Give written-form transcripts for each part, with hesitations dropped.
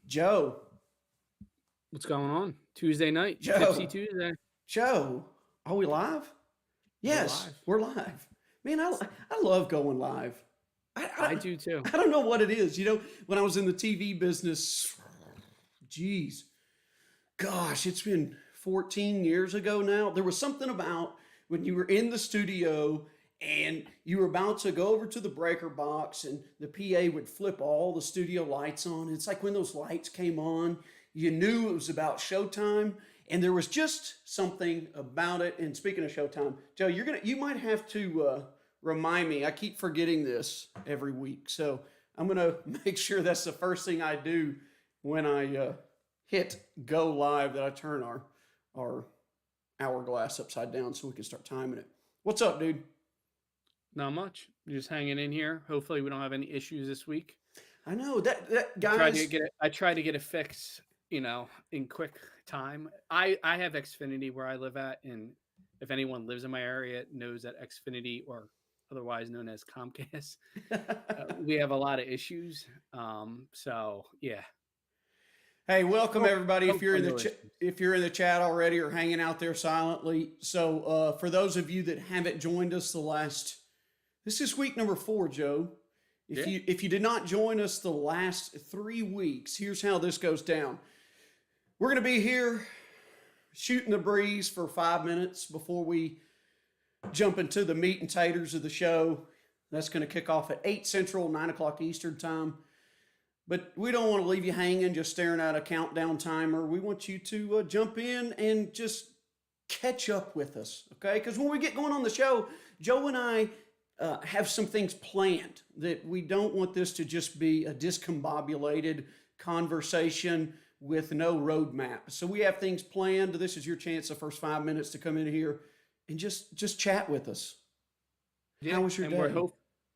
Joe, What's going on? Tuesday night, Tipsy Joe, Tuesday. Joe, are we live? We're Yes, live. we're live. Man, I love going live. I, I I, do too. I don't know what it is. When I was in the TV business, geez, gosh, it's been 14 years ago now. There was something about when you were in the studio and you were about to go over to the breaker box and the PA would flip all the studio lights on. It's like when those lights came on, you knew it was about showtime, and there was just something about it. And speaking of showtime, Joe, you might have to remind me. I keep forgetting this every week, so I'm gonna make sure that's the first thing I do when I hit go live, that I turn our hourglass upside down so we can start timing it. What's up, dude? Not much. Just hanging in here. Hopefully, we don't have any issues this week. I know that I tried to guys. get it. I tried to get it fixed. In quick time. I have Xfinity where I live at, and if anyone lives in my area knows that Xfinity, or otherwise known as Comcast, we have a lot of issues. So yeah. Hey, welcome everybody. If you're Hopefully, in the no issues. if you're in the chat already or hanging out there silently, so for those of you that haven't joined us this is week number 4, Joe. If Yeah. you did not join us the last 3 weeks, here's how this goes down. We're going to be here shooting the breeze for 5 minutes before we jump into the meat and taters of the show. That's going to kick off at 8 Central, 9 o'clock Eastern time. But we don't want to leave you hanging just staring at a countdown timer. We want you to jump in and just catch up with us, okay? Because when we get going on the show, Joe and I have some things planned that we don't want this to just be a discombobulated conversation with no roadmap. So we have things planned. This is your chance the first 5 minutes to come in here and just chat with us. Yeah, How was your and day?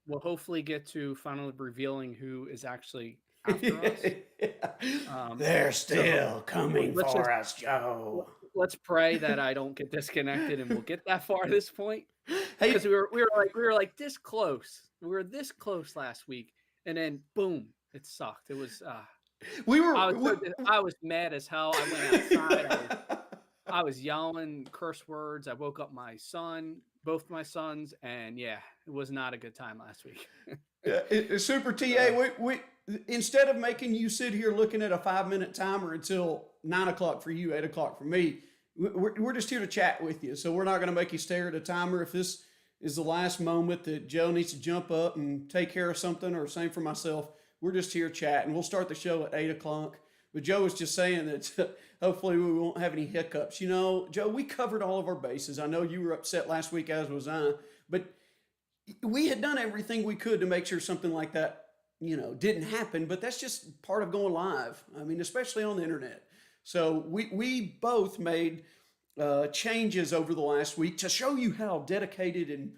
we'll hopefully get to finally revealing who is actually after us. They're So still coming let's just for us, Joe. let's pray that I don't get disconnected, and we'll get that far at this point, because Hey, we were like this close. We were this close last week, and then boom, it sucked. It was we I were. was so I was mad as hell. I went outside. I was yelling curse words. I woke up my son, both my sons, and yeah, it was not a good time last week. Super Uh, TA. We instead of making you sit here looking at a 5 minute timer until 9 o'clock for you, 8 o'clock for me, we're just here to chat with you. So we're not going to make you stare at a timer. If this is the last moment that Joe needs to jump up and take care of something, or same for myself, we're just here chatting. We'll start the show at 8 o'clock. But Joe was just saying that hopefully we won't have any hiccups. Joe, we covered all of our bases. I know you were upset last week, as was I, but we had done everything we could to make sure something like that, didn't happen. But that's just part of going live. I mean, especially on the internet. So we both made changes over the last week to show you how dedicated and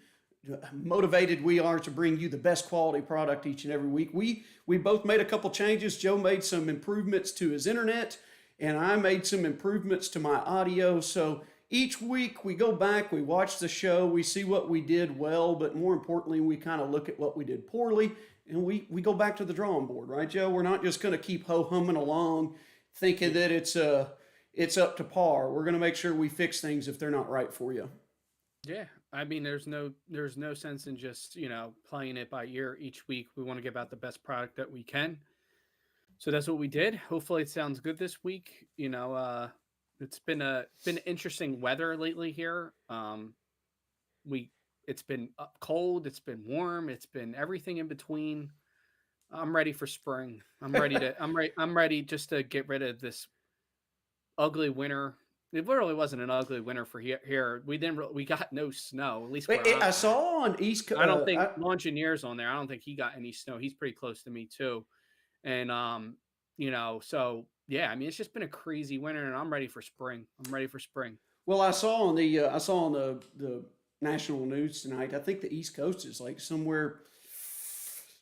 motivated we are to bring you the best quality product each and every week. We both made a couple changes. Joe made some improvements to his internet, and I made some improvements to my audio. So each week we go back, we watch the show, we see what we did well, but more importantly, we kind of look at what we did poorly, and we go back to the drawing board, right, Joe? We're not just going to keep ho-humming along thinking that it's up to par. We're going to make sure we fix things if they're not right for you. yeah, I mean, there's no sense in just playing it by ear each week. We want to give out the best product that we can. So that's what we did. Hopefully, it sounds good this week. It's been interesting weather lately here. We It's been cold, it's been warm, it's been everything in between. I'm ready for spring. I'm ready just to get rid of this ugly winter. It literally wasn't an ugly winter for here. We got no snow, at least Wait, where I'm I at. saw on East. I don't think Engineers on there. I don't think he got any snow. He's pretty close to me too. And so yeah, I mean, it's just been a crazy winter, and I'm ready for spring. I'm ready for spring. Well, I saw on the national news tonight. I think the East Coast is like somewhere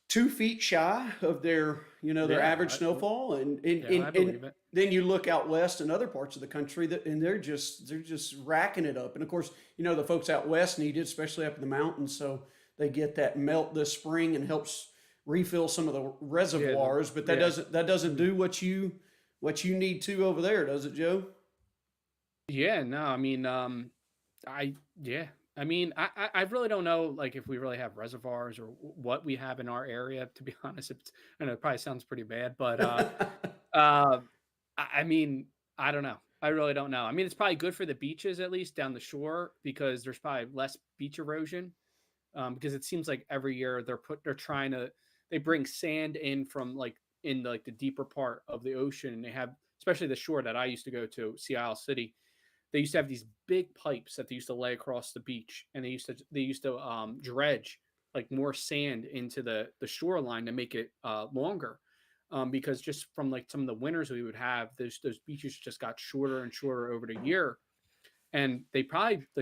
2 feet shy of their Yeah, average snowfall, and yeah, I believe it. then you look out west in other parts of the country and they're just racking it up. And of course, the folks out west need it, especially up in the mountains, so they get that melt this spring and helps refill some of the Yeah, reservoirs, but that yeah. doesn't Mhm. do what you need to over there, does it, Joe? Yeah, no, I mean, I yeah. I mean, I really don't know like if we really have reservoirs or what we have in our area. To be honest, it's, I know it probably sounds pretty bad, but uh, I mean, I don't know. I really don't know. I mean, it's probably good for the beaches at least down the shore because there's probably less beach erosion. Because it seems like every year they're trying to they bring sand in from like in like the deeper part of the ocean, and they have, especially the shore that I used to go to, Sea Isle City. They used to have these big pipes that they used to lay across the beach, and they used to dredge like more sand into the shoreline to make it longer. Because just from like some of the winters we would have, those beaches just got shorter and shorter over the year, and the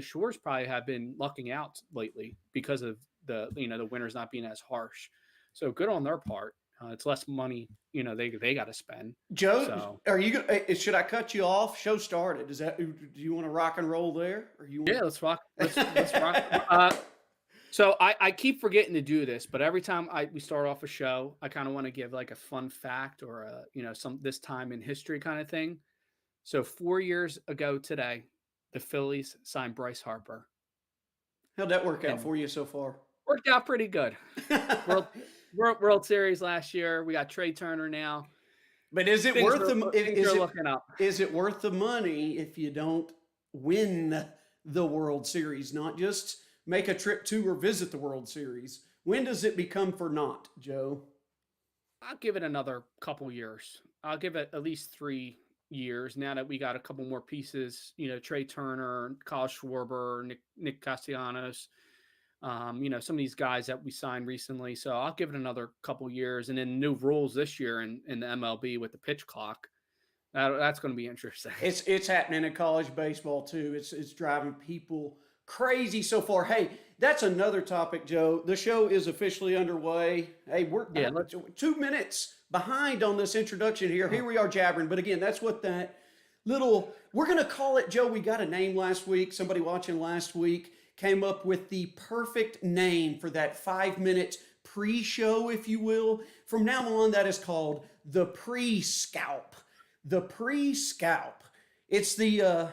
shores probably have been lucking out lately because of the winters not being as harsh. So good on their part. It's less money they got to spend. Joe, So are you? Should I cut you off? Show started. Is that? Do you want to rock and roll there, or you yeah, want let's rock. Let's rock. to? So I keep forgetting to do this, but every time we start off a show, I kind of want to give like a fun fact or a some this time in history kind of thing. So 4 years ago today, the Phillies signed Bryce Harper, How'd that work out and for you so far? worked out pretty good. World World Series last year. We got Trey Turner now. But is it Things worth are the things are looking up. is it worth the money if you don't win the World Series? Not just make a trip to or visit the World Series. When does it become for naught, Joe? I'll give it another couple years. I'll give it at least 3 years now that we got a couple more pieces. Trey Turner, Kyle Schwarber, Nick Castellanos. Some of these guys that we signed recently. So I'll give it another couple years, and then new rules this year in the MLB with the pitch clock. That's going to be interesting. It's happening in college baseball too. It's driving people crazy so far. Hey, that's another topic, Joe. The show is officially underway. Hey, we're Yeah, let's. 2 minutes behind on this introduction here. Here we are jabbering, but again, that's what that little we're gonna call it, Joe. We got a name last week. Somebody watching last week came up with the perfect name for that 5 minute pre-show, if you will. From now on, that is called the pre-scalp. The pre-scalp. It's the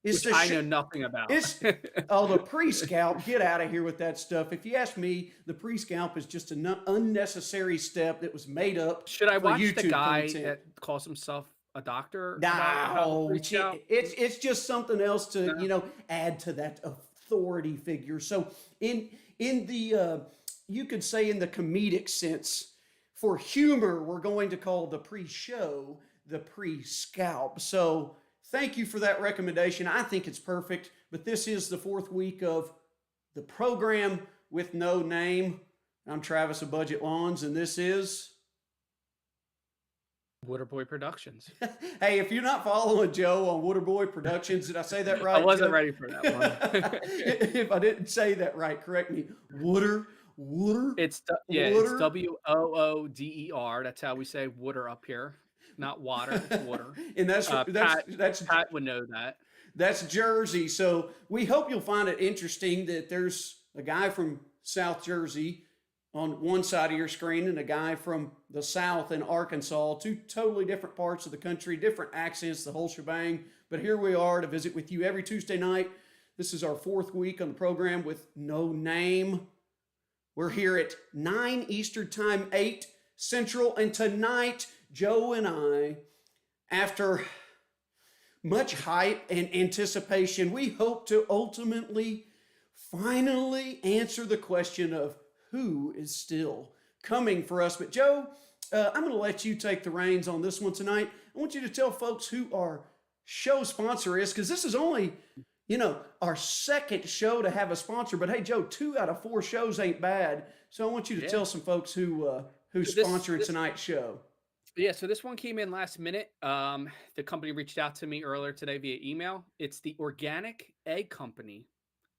it's Which the I know nothing about. it's oh, the pre-scalp. Get out of here with that stuff. If you ask me, the pre-scalp is just an unnecessary step that was made up Should I for watch the YouTube guy content. that calls himself a doctor about the No, pre-show? it's just something else to No. add to that authority figure. So in the you could say in the comedic sense, for humor, we're going to call the pre-show the pre-scalp. So thank you for that recommendation. I think it's perfect. But this is the fourth week of the program with no name. I'm Travis of Budget Lawns, and this is. Waterboy Productions. Hey, if you're not following Joe on Waterboy Productions, did I say that I right, wasn't Joe? ready for that one. If I didn't say that right, correct me. Water, It's water. WOODER. That's how we say water up here, not water. It's water. And that's Pat that's Pat would know that. that's Jersey. So we hope you'll find it interesting that there's a guy from South Jersey on one side of your screen and a guy from the South in Arkansas, two totally different parts of the country, different accents, the whole shebang. But here we are to visit with you every Tuesday night. This is our fourth week on the program with no name. We're here at 9 Eastern Time, 8 Central, and tonight, Joe and I, after much hype and anticipation, we hope to ultimately, finally answer the question of who is still coming for us. But Joe, I'm going to let you take the reins on this one tonight. I want you to tell folks who our show sponsor is, because this is only, our second show to have a sponsor. But hey, Joe, 2 out of 4 shows ain't bad. So I want you to Yeah. tell some folks who's So sponsoring tonight's show. Yeah, so this one came in last minute. The company reached out to me earlier today via email. It's the Organic Egg Company.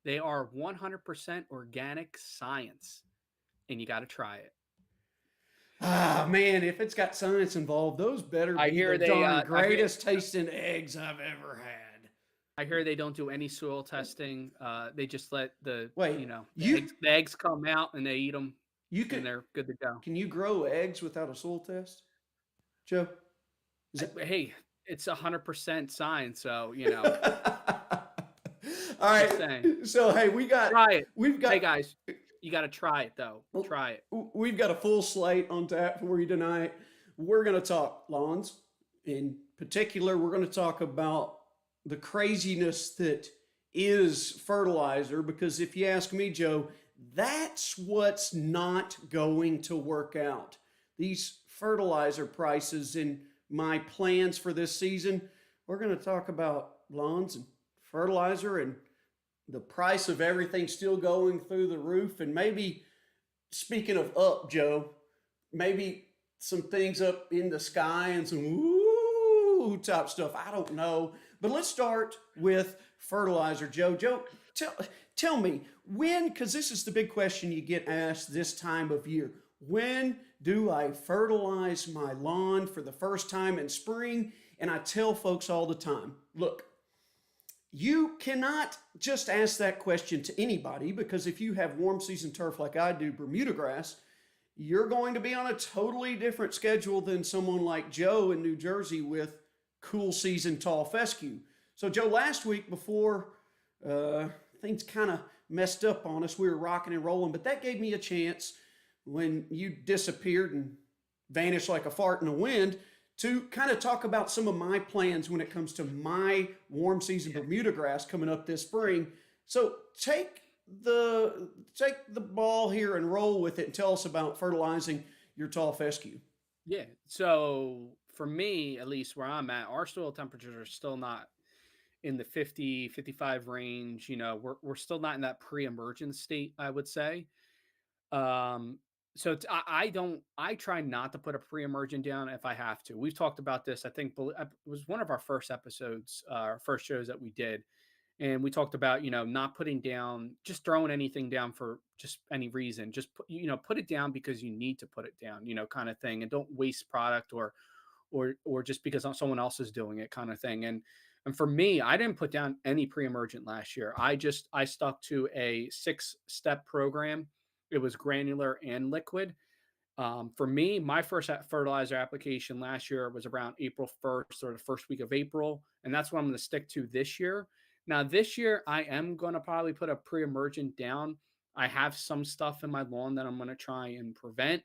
They are 100% organic science, and you got to try it. Ah, man, if it's got science involved, those better I be hear the they, darn I hear, greatest tasting eggs I've ever had. I hear they don't do any soil testing. They just let Wait, the you eggs come out and they eat them. You and could they're good to go. can you grow eggs without a soil test, Joe? Is that Hey, it's 100% science, so all just right? saying. So hey, Try it. we've Hey got guys, you got to try it though. well, Try it. we've got a full slate on tap for you tonight. We're going to talk lawns. In particular, we're going to talk about the craziness that is fertilizer. Because if you ask me, Joe, that's what's not going to work out. These fertilizer prices and my plans for this season, we're going to talk about lawns and fertilizer and the price of everything still going through the roof. And maybe, speaking of up, Joe, maybe some things up in the sky and some ooh top stuff. I don't know. But let's start with fertilizer, Joe. Joe, tell me when, because this is the big question you get asked this time of year. When do I fertilize my lawn for the first time in spring? And I tell folks all the time, look, you cannot just ask that question to anybody, because if you have warm season turf like I do, Bermuda grass, you're going to be on a totally different schedule than someone like Joe in New Jersey with cool season tall fescue. So, Joe, last week before things kind of messed up on us, we were rocking and rolling, but that gave me a chance when you disappeared and vanished like a fart in the wind to kind of talk about some of my plans when it comes to my warm season Bermuda grass coming up this spring. So take the ball here and roll with it and tell us about fertilizing your tall fescue. Yeah. So for me, at least where I'm at, our soil temperatures are still not in the 50, 55 range. We're still not in that pre-emergent state, I would say. Um, so I try not to put a pre-emergent down if I have to. We've talked about this. I think it was one of our first episodes, our first shows that we did. And we talked about, not putting down, just throwing anything down for just any reason. Just put it down because you need to put it down, kind of thing. And don't waste product or just because someone else is doing it, kind of thing. And for me, I didn't put down any pre-emergent last year. I stuck to a 6-step program. It was granular and liquid. For me, my first fertilizer application last year was around April 1st or the first week of April. And that's what I'm going to stick to this year. Now, this year, I am going to probably put a pre-emergent down. I have some stuff in my lawn that I'm going to try and prevent.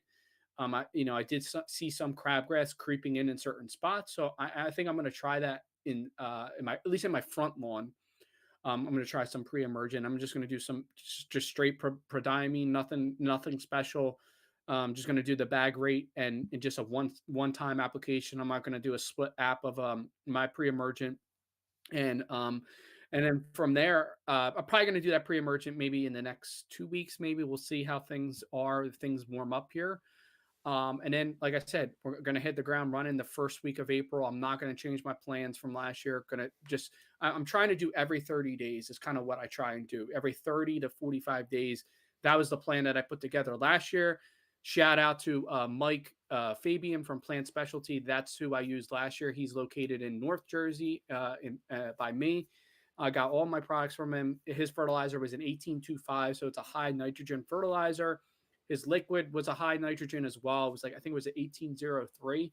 I did see some crabgrass creeping in certain spots. So I think I'm going to try that in my, at least in my front lawn. I'm going to try some pre-emergent. I'm just going to do some just straight prodiamine, nothing special. Just going to do the bag rate and just a one time application. I'm not going to do a split app of my pre-emergent and then from there, I'm probably going to do that pre-emergent maybe in the next 2 weeks. Maybe we'll see how things are. If things warm up here. And then, like I said, we're going to hit the ground running the first week of April. I'm not going to change my plans from last year. I'm trying to do every 30 days is kind of what I try and do. Every 30 to 45 days. That was the plan that I put together last year. Shout out to Mike Fabian from Plant Specialty. That's who I used last year. He's located in North Jersey by me. I got all my products from him. His fertilizer was an 1825, so it's a high nitrogen fertilizer. His liquid was a high nitrogen as well. It was I think it was an 1803.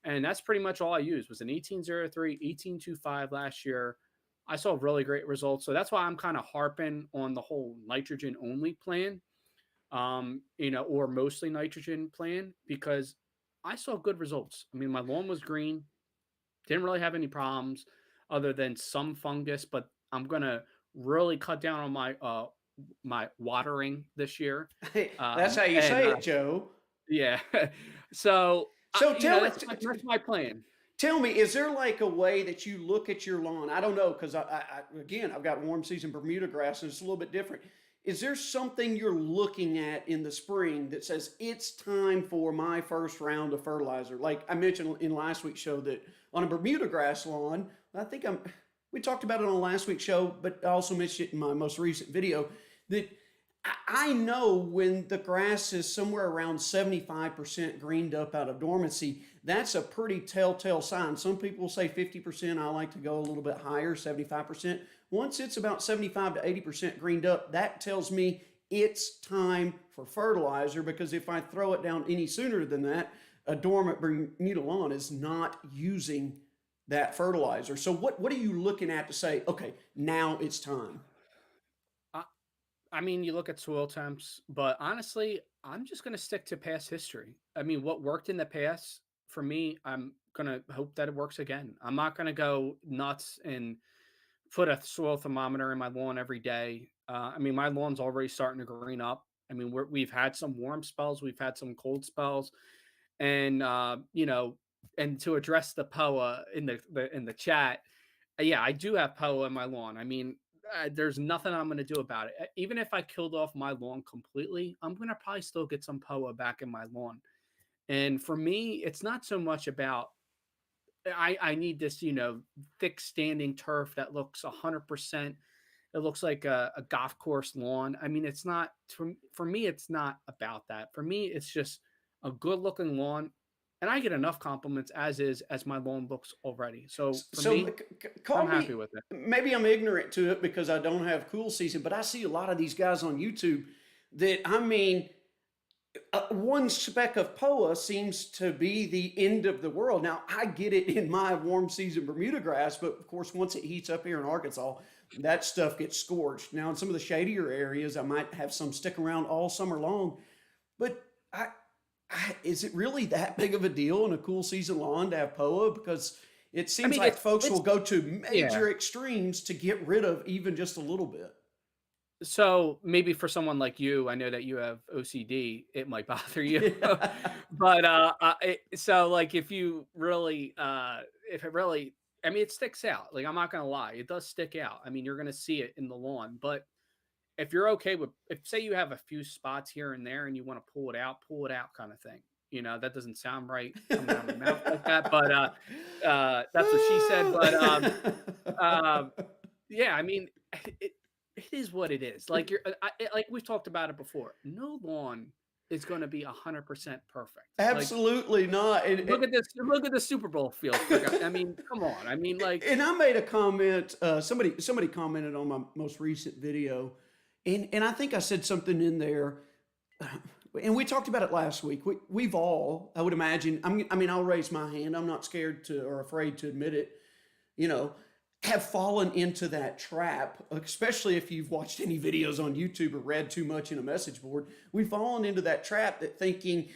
And that's pretty much all I used was an 1803, 1825 last year. I saw really great results. So that's why I'm kind of harping on the whole nitrogen only plan, or mostly nitrogen plan, because I saw good results. I mean, my lawn was green, didn't really have any problems other than some fungus, but I'm going to really cut down on my watering this year. That's how you And say it, Joe. yeah, so So that's my plan. tell me, is there like a way that you look at your lawn? I don't know, because again, I've got warm season Bermuda grass and it's a little bit different. Is there something you're looking at in the spring that says it's time for my first round of fertilizer? Like I mentioned in last week's show that on a Bermuda grass lawn, we talked about it on last week's show, but I also mentioned it in my most recent video that I know when the grass is somewhere around 75% greened up out of dormancy, that's a pretty telltale sign. Some people say 50%. I like to go a little bit higher, 75%. Once it's about 75 to 80% greened up, that tells me it's time for fertilizer, because if I throw it down any sooner than that, a dormant Bermuda lawn is not using that fertilizer. So what are you looking at to say, okay, now it's time? I, I mean, you look at soil temps, but honestly, I'm just going to stick to past history. I mean, what worked in the past for me, I'm going to hope that it works again. I'm not going to go nuts and put a soil thermometer in my lawn every day. I mean, my lawn's already starting to green up. I mean, we've had some warm spells, we've had some cold spells, and and to address the POA in the chat, yeah, I do have POA in my lawn. I mean, there's nothing I'm going to do about it. Even if I killed off my lawn completely, I'm going to probably still get some POA back in my lawn. And for me, it's not so much about I need this, thick standing turf that looks 100%. It looks like a golf course lawn. I mean, it's not for me. It's not about that. For me, it's just a good looking lawn, and I get enough compliments as my lawn looks already. So for So me, I'm call happy me, with it. maybe I'm ignorant to it because I don't have cool season, but I see a lot of these guys on YouTube that, I mean, one speck of POA seems to be the end of the world. Now, I get it in my warm season Bermuda grass, but of course, once it heats up here in Arkansas, that stuff gets scorched. Now, in some of the shadier areas, I might have some stick around all summer long, but I, is it really that big of a deal in a cool season lawn to have POA? Because it I seems mean, like folks will it's go to yeah. major extremes to get rid of even just a little bit. So maybe for someone like you, I know that you have OCD, it might bother you. Yeah. But so like if it really, I mean, it sticks out. Like I'm not gonna lie, it does stick out. I mean, you're gonna see it in the lawn. But if you're okay with, if say you have a few spots here and there and you want to pull it out, kind of thing. That doesn't sound right coming out of my mouth like that, but that's what she said. But um, yeah, I mean, it it is what it is. Like like we've talked about it before. No lawn is going to be 100% perfect. Like Absolutely not. look at this. Look at the Super Bowl field. I mean, come on. I mean, like And I made a comment. Somebody commented on my most recent video, and I think I said something in there. And we talked about it last week. We've all, I would imagine. I mean, I'll raise my hand. I'm not scared to or afraid to admit it. You know, have fallen into that trap, especially if you've watched any videos on YouTube or read too much in a message board. We've fallen into that trap that thinking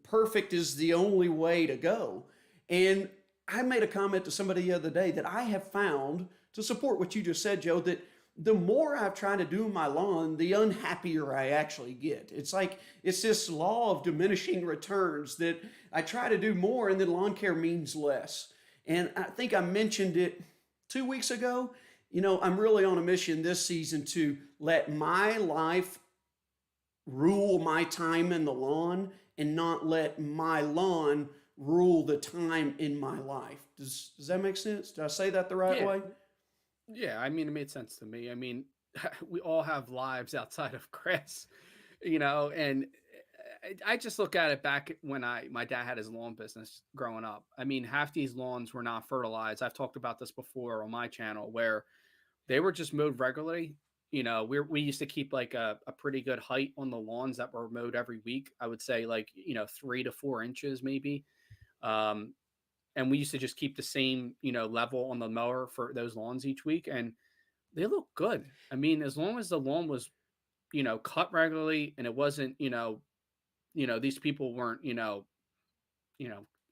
perfect is the only way to go. And I made a comment to somebody the other day that I have found to support what you just said, Joe, that the more I've tried to do my lawn, the unhappier I actually get. It's like it's this law of diminishing returns that I try to do more and then lawn care means less. And I think I mentioned it 2 weeks ago. I'm really on a mission this season to let my life rule my time in the lawn and not let my lawn rule the time in my life. Does that make sense? Did I say that the right yeah, way? yeah. I mean, it made sense to me. I mean, we all have lives outside of grass, and I just look at it back when my dad had his lawn business growing up. I mean, half these lawns were not fertilized. I've talked about this before on my channel where they were just mowed regularly. We used to keep like a pretty good height on the lawns that were mowed every week. I would say like 3 to 4 inches maybe. Um, and we used to just keep the same level on the mower for those lawns each week, and they look good. I mean, as long as the lawn was cut regularly and it wasn't these people weren't you know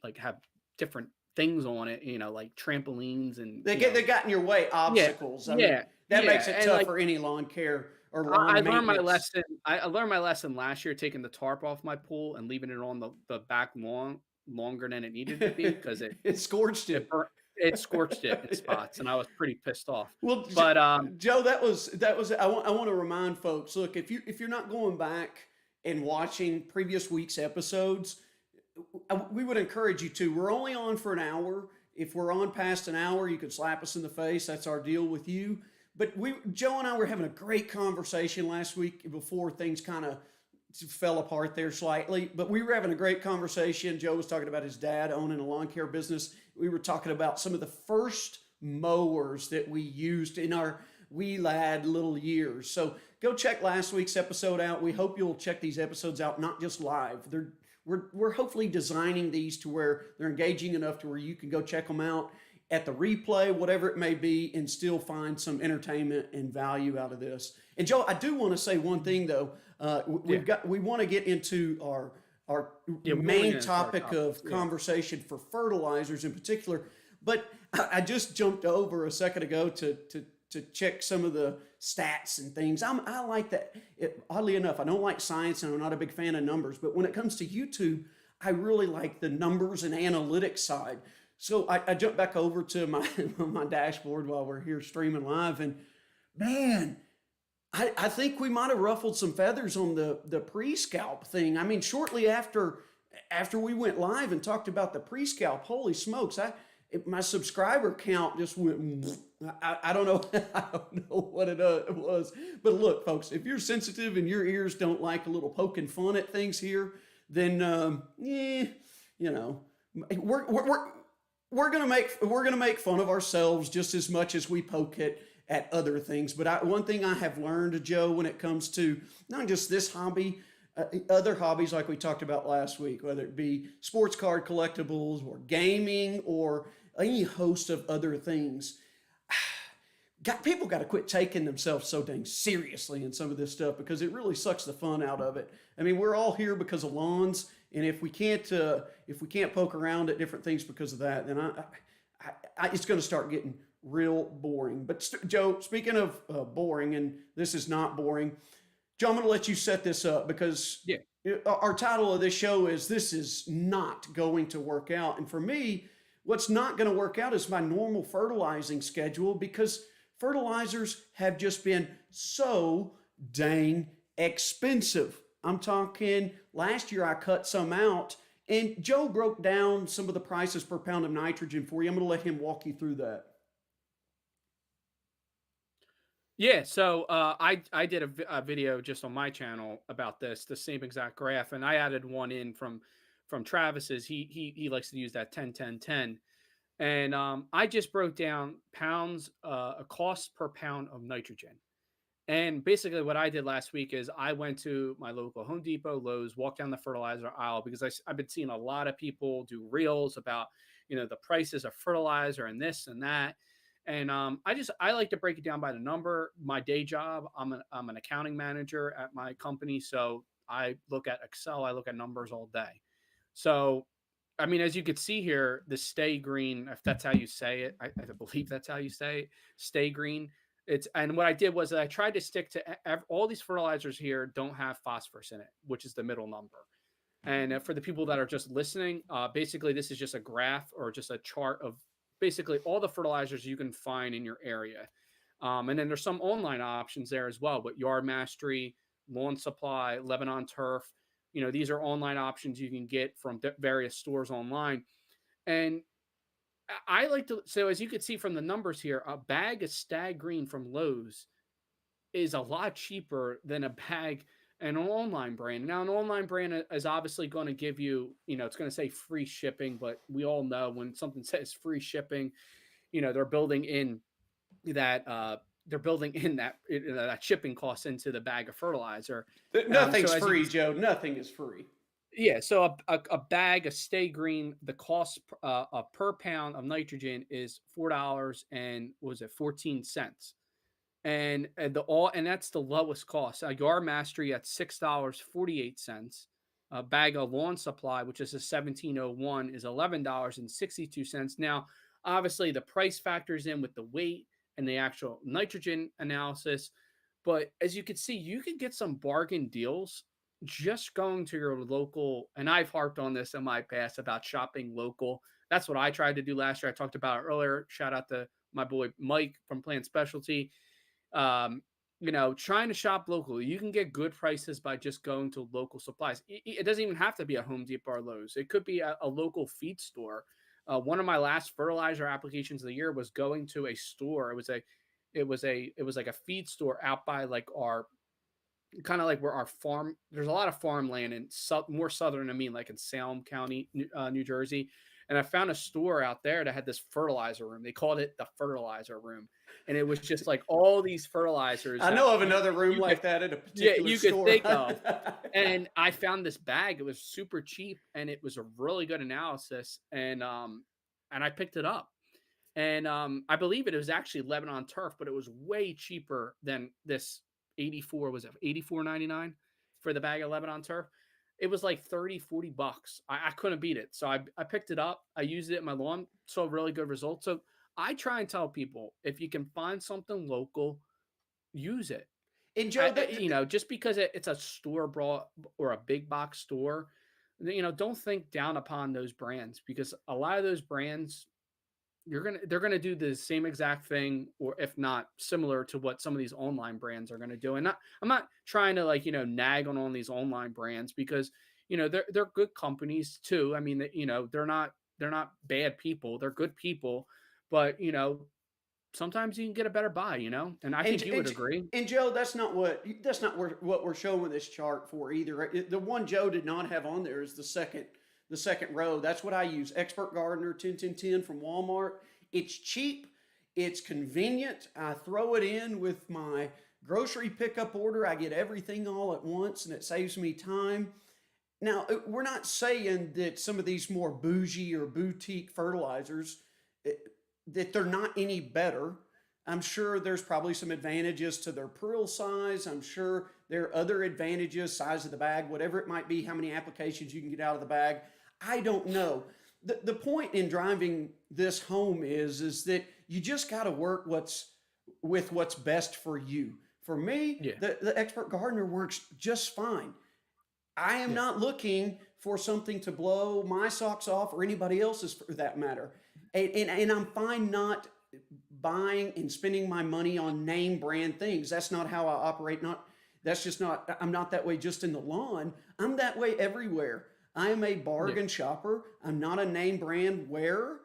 like have different things on it, like trampolines and They got in your way, yeah, obstacles. I mean, yeah, that yeah, makes it and tough like for any lawn care or I lawn learned my maintenance. lesson. I learned my lesson last year, taking the tarp off my pool and leaving it on the back lawn longer than it needed to be because it It scorched it it. burnt, it scorched it in Yeah. spots, and I was pretty pissed off. Well, But Joe, that was. I want to remind folks. Look, if you're not going back and watching previous week's episodes, we would encourage you to. We're only on for an hour. If we're on past an hour, you can slap us in the face. That's our deal with you. But Joe and I were having a great conversation last week before things kind of fell apart there slightly. But we were having a great conversation. Joe was talking about his dad owning a lawn care business. We were talking about some of the first mowers that we used in our wee lad little years. So go check last week's episode out. We hope you'll check these episodes out, not just live. We're hopefully designing these to where they're engaging enough to where you can go check them out at the replay, whatever it may be, and still find some entertainment and value out of this. And Joe, I do want to say one thing though. Yeah. We want to get into our Yeah, we're going main into our topic topic. of Yeah. conversation for fertilizers in particular. But I just jumped over a second ago to check some of the stats and things. I like that. Oddly enough, I don't like science and I'm not a big fan of numbers, but when it comes to YouTube, I really like the numbers and analytics side. So I jumped back over to my my dashboard while we're here streaming live, and man, I think we might have ruffled some feathers on the pre-scalp thing. I mean, shortly after we went live and talked about the pre-scalp, holy smokes, my subscriber count just went. I don't know. I don't know what it was, but look, folks, if you're sensitive and your ears don't like a little poking fun at things here, then you know, we're we're we're we're gonna make fun of ourselves just as much as we poke at other things. But one thing I have learned, Joe, when it comes to not just this hobby, other hobbies like we talked about last week, whether it be sports card collectibles or gaming or any host of other things, people got to quit taking themselves so dang seriously in some of this stuff because it really sucks the fun out of it. I mean, we're all here because of lawns, and if we can't poke around at different things because of that, then it's going to start getting real boring. But Joe, speaking of boring, and this is not boring, Joe, I'm going to let you set this up because Yeah. our title of this show is "This is not going to work out," and for me, what's not going to work out is my normal fertilizing schedule because fertilizers have just been so dang expensive. I'm talking last year I cut some out, and Joe broke down some of the prices per pound of nitrogen for you. I'm going to let him walk you through that. Yeah, so I did a video just on my channel about this, the same exact graph, and I added one in from Travis's. He likes to use that 10 10 10, and I just broke down pounds, a cost per pound of nitrogen. And basically, what I did last week is I went to my local Home Depot, Lowe's, walked down the fertilizer aisle because I've been seeing a lot of people do reels about the prices of fertilizer and this and that. And I like to break it down by the number. My day job, I'm an accounting manager at my company, so I look at Excel, I look at numbers all day. So, I mean, as you could see here, the stay green, if that's how you say it, I believe that's how you say it, stay green. And what I did was that I tried to stick to all these fertilizers here don't have phosphorus in it, which is the middle number. And for the people that are just listening, basically this is just a graph or just a chart of basically all the fertilizers you can find in your area. And then there's some online options there as well, with Yard Mastery, Lawn Supply, Lebanon Turf. These are online options you can get from various stores online. And I like to, so as you can see from the numbers here, a bag of Stag Green from Lowe's is a lot cheaper than a bag an online brand. Now, an online brand is obviously going to give you, it's going to say free shipping, but we all know when something says free shipping, they're building in that that shipping cost into the bag of fertilizer. So Nothing's as you free, can Joe. Nothing is free. Yeah, so a bag of Stay Green, the cost per pound of nitrogen is $4 and what was it 14 cents, and that's the lowest cost. Yard Mastery at $6.48. A bag of Lawn Supply, which is a 1701, is $11.62. Now, obviously, the price factors in with the weight and the actual nitrogen analysis, but as you can see, you can get some bargain deals just going to your local. And I've harped on this in my past about shopping local. That's what I tried to do last year. I talked about it earlier. Shout out to my boy Mike from Plant Specialty. um, trying to shop locally. You can get good prices by just going to local supplies. It doesn't even have to be a Home Depot or Lowe's. It could be a local feed store. One of my last fertilizer applications of the year was going to a store. It was like a feed store out by like our kind of like where our there's a lot of farmland in more southern, I mean, like in Salem County, New Jersey. and I found a store out there that had this fertilizer room. They called it the fertilizer room, and it was just like all these fertilizers I that know of another room you could, like that at a yeah, particular you could store. think of. And I found this bag. It was super cheap, and it was a really good analysis. And I picked it up, and I believe it was actually Lebanon turf, but it was way cheaper than this 84. Was it 84.99 for the bag of Lebanon turf? It was like 30, 40 bucks. I couldn't beat it. So I picked it up. I used it in my lawn, saw really good results. So I try and tell people, if you can find something local, use it. And Joe, Just because it's a store bought or a big box store, don't think down upon those brands, because a lot of those brands, they're gonna do the same exact thing, or if not similar to what some of these online brands are gonna do. And I'm not trying to, like, nag on these online brands, because they're good companies too. I mean, they're not bad people. They're good people, but sometimes you can get a better buy. And I and think you would and, agree. and Joe, what we're showing this chart for either. The one Joe did not have on there is the second row. That's what I use. Expert Gardener 10 from Walmart. It's cheap. It's convenient. I throw it in with my grocery pickup order. I get everything all at once, and it saves me time. Now, we're not saying that some of these more bougie or boutique fertilizers eh, that they're not any better. I'm sure there's probably some advantages to their pearl size. I'm sure there are other advantages, size of the bag, whatever it might be, how many applications you can get out of the bag. I don't know. The point in driving this home is that you just got to work what's best for you. For me, Yeah, the expert gardener works just fine. I am yeah, not looking for something to blow my socks off or anybody else's for that matter. And I'm fine not buying and spending my money on name brand things. That's not how I operate. That's just not, I'm not that way just in the lawn. I'm that way everywhere. I am a yeah, bargain shopper. I'm not a name brand wearer.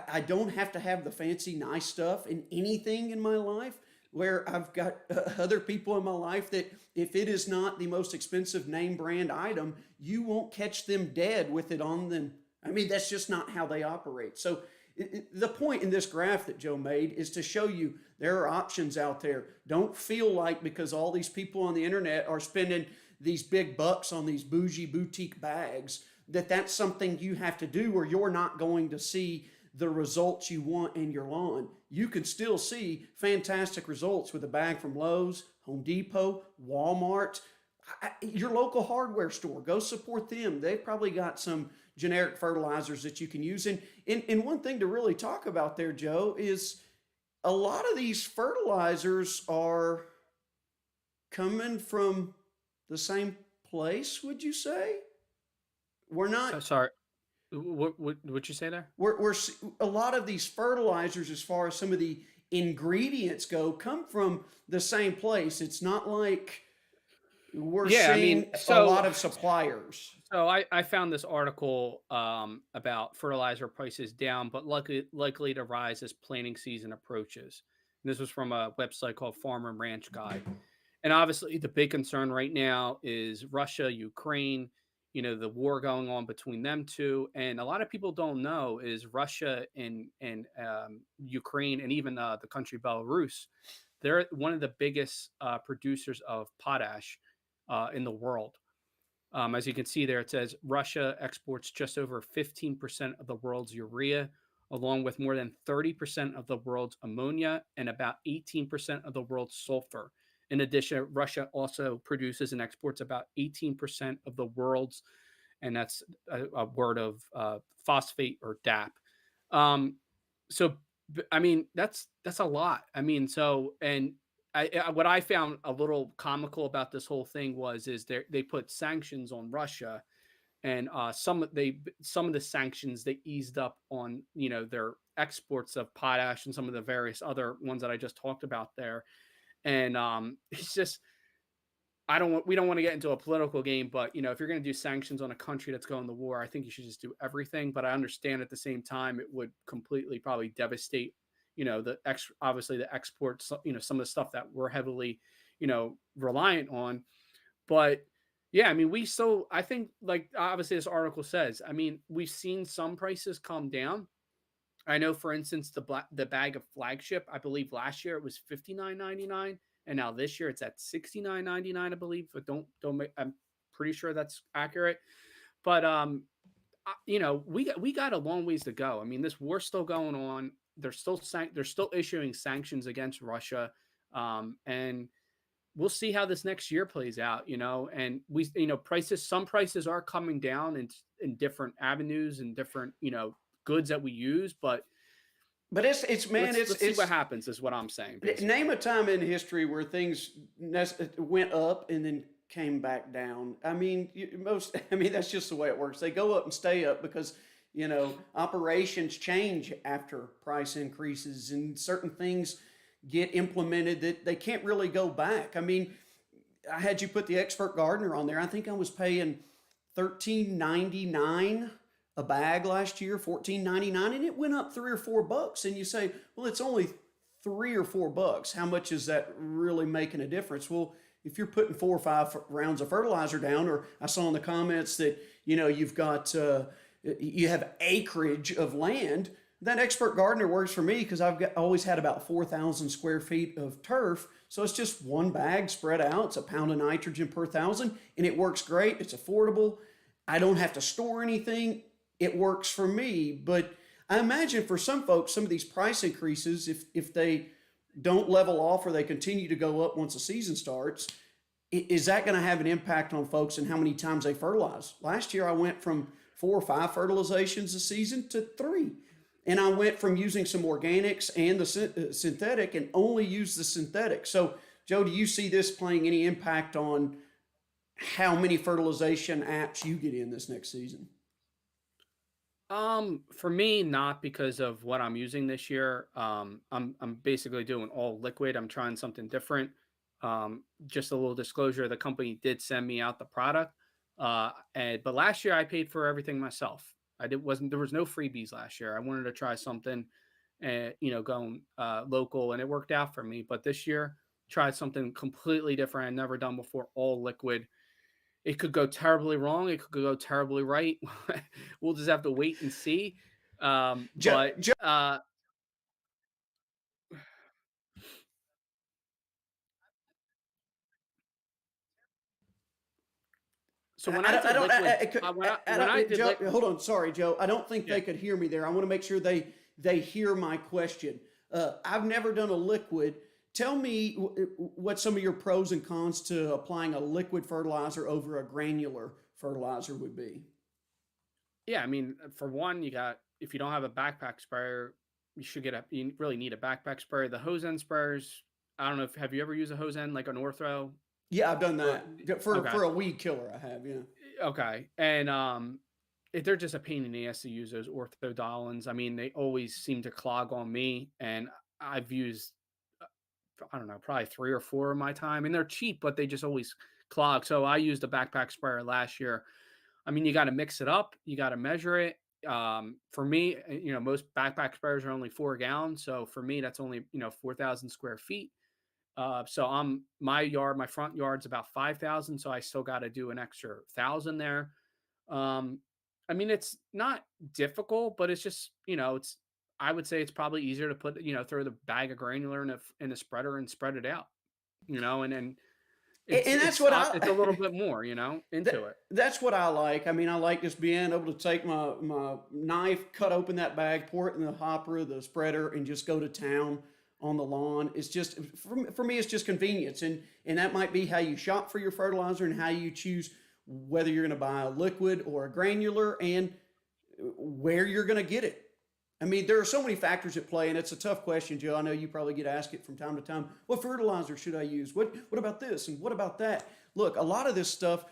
I don't have to have the fancy, nice stuff in anything in my life, where I've got other people in my life that if it is not the most expensive name brand item, you won't catch them dead with it on them. I mean, that's just not how they operate. So the point in this graph that Joe made is to show you there are options out there. Don't feel like because all these people on the internet are spending these big bucks on these bougie boutique bags that that's something you have to do, or you're not going to see the results you want in your lawn. You can still see fantastic results with a bag from Lowe's, Home Depot, Walmart, your local hardware store. Go support them. They've probably got some generic fertilizers that you can use. And one thing to really talk about there, Joe, is a lot of these fertilizers are coming from the same place, would you say? We're not sorry, what you say there? we're a lot of these fertilizers, as far as some of the ingredients go, come from the same place. It's not like we're Yeah, I mean, seeing a so lot of suppliers. so I found this article about fertilizer prices down, but likely to rise as planting season approaches. And this was from a website called Farm and Ranch Guide. And obviously, the big concern right now is Russia, Ukraine. The war going on between them two, and a lot of people don't know is Russia and Ukraine, and even the country Belarus. They're one of the biggest producers of potash in the world. As you can see there, it says Russia exports just over 15% of the world's urea, along with more than 30% of the world's ammonia and about 18% of the world's sulfur. In addition, Russia also produces and exports about 18% of the world's, and that's a word of phosphate or DAP. So, I mean, that's a lot. I mean, so and what I found a little comical about this whole thing is they put sanctions on Russia, and some of the sanctions they eased up on their exports of potash and some of the various other ones that I just talked about there. And it's just we don't want to get into a political game, but if you're going to do sanctions on a country that's going to war, I think you should just do everything. But I understand at the same time it would completely probably devastate, obviously the exports, some of the stuff that we're heavily, reliant on. But Yeah, I mean, I think, like, obviously, this article says, I mean, we've seen some prices come down. I know, for instance, the bag of Flagship, I believe last year it was 59.99, and now this year it's at 69.99, I believe. But don't make, I'm pretty sure that's accurate. But we got a long ways to go. I mean, this war's still going on. They're still issuing sanctions against Russia, and we'll see how this next year plays out. And some prices are coming down in different avenues and different goods that we use, but But it's man, let's see what happens. Is what I'm saying, name basically. a time in history where things went up and then came back down. I mean, I mean, that's just the way it works. They go up and stay up because, operations change after price increases and certain things get implemented that they can't really go back. I mean, I had you put the expert gardener on there. I think I was paying 13.99 a bag last year, 14.99, and it went up $3 or $4. And you say, well, it's only $3 or $4. How much is that really making a difference? Well, if you're putting 4 or 5 rounds of fertilizer down, or I saw in the comments that you've got you have acreage of land. That expert gardener works for me because always had about 4,000 square feet of turf. So it's just one bag spread out. It's a pound of nitrogen per thousand, and it works great. It's affordable. I don't have to store anything. It works for me. But I imagine for some folks, some of these price increases, if they don't level off or they continue to go up once the season starts, is that going to have an impact on folks and how many times they fertilize? Last year, I went from 4 or 5 fertilizations a season to 3. And I went from using some organics and the synthetic and only use the synthetic. So, Joe, do you see this playing any impact on how many fertilization apps you get in this next season? For me, not because of what I'm using this year. I'm basically doing all liquid. I'm trying something different. Just a little disclosure: the company did send me out the product, but last year I paid for everything myself. I did wasn't There was no freebies last year. I wanted to try something, and going local, and it worked out for me. But this year, tried something completely different I'd never done before, all liquid. It could go terribly wrong. It could go terribly right. We'll just have to wait and see. Joe, But Joe so when I did liquids, when I did Joe, liquid, hold on. Sorry, Joe. I don't think yeah, they could hear me there. I want to make sure they hear my question. I've never done a liquid. Tell me what some of your pros and cons to applying a liquid fertilizer over a granular fertilizer would be. yeah. I mean, for one, if you don't have a backpack sprayer, you really need a backpack sprayer. The hose end sprayers, I don't know if have you ever used a hose end like an ortho Yeah, I've done or that okay. for a weed killer. I have, yeah. Okay, and they're just a pain in the ass to use, those orthodolans. I mean, they always seem to clog on me, and I've used I don't know, probably 3 or 4 of my time, and they're cheap, but they just always clog. So I used a backpack sprayer last year. I mean, you got to mix it up, you got to measure it. For me, most backpack sprayers are only 4 gallons, so for me, that's only 4,000 square feet. So my front yard's about 5,000, so I still got to do an extra 1,000 there. Um, I mean, it's not difficult, but it's just, I would say it's probably easier to throw the bag of granular in a spreader and spread it out, and then And that's what it's a little I bit more, into it. that's what I like. I mean, I like just being able to take my knife, cut open that bag, pour it in the hopper, the spreader, and just go to town on the lawn. It's just for me, it's just convenience, and that might be how you shop for your fertilizer and how you choose whether you're going to buy a liquid or a granular, and where you're going to get it. I mean, there are so many factors at play, and it's a tough question, Joe. I know you probably get asked it from time to time. What fertilizer should I use? What about this and what about that? Look, a lot of this stuff,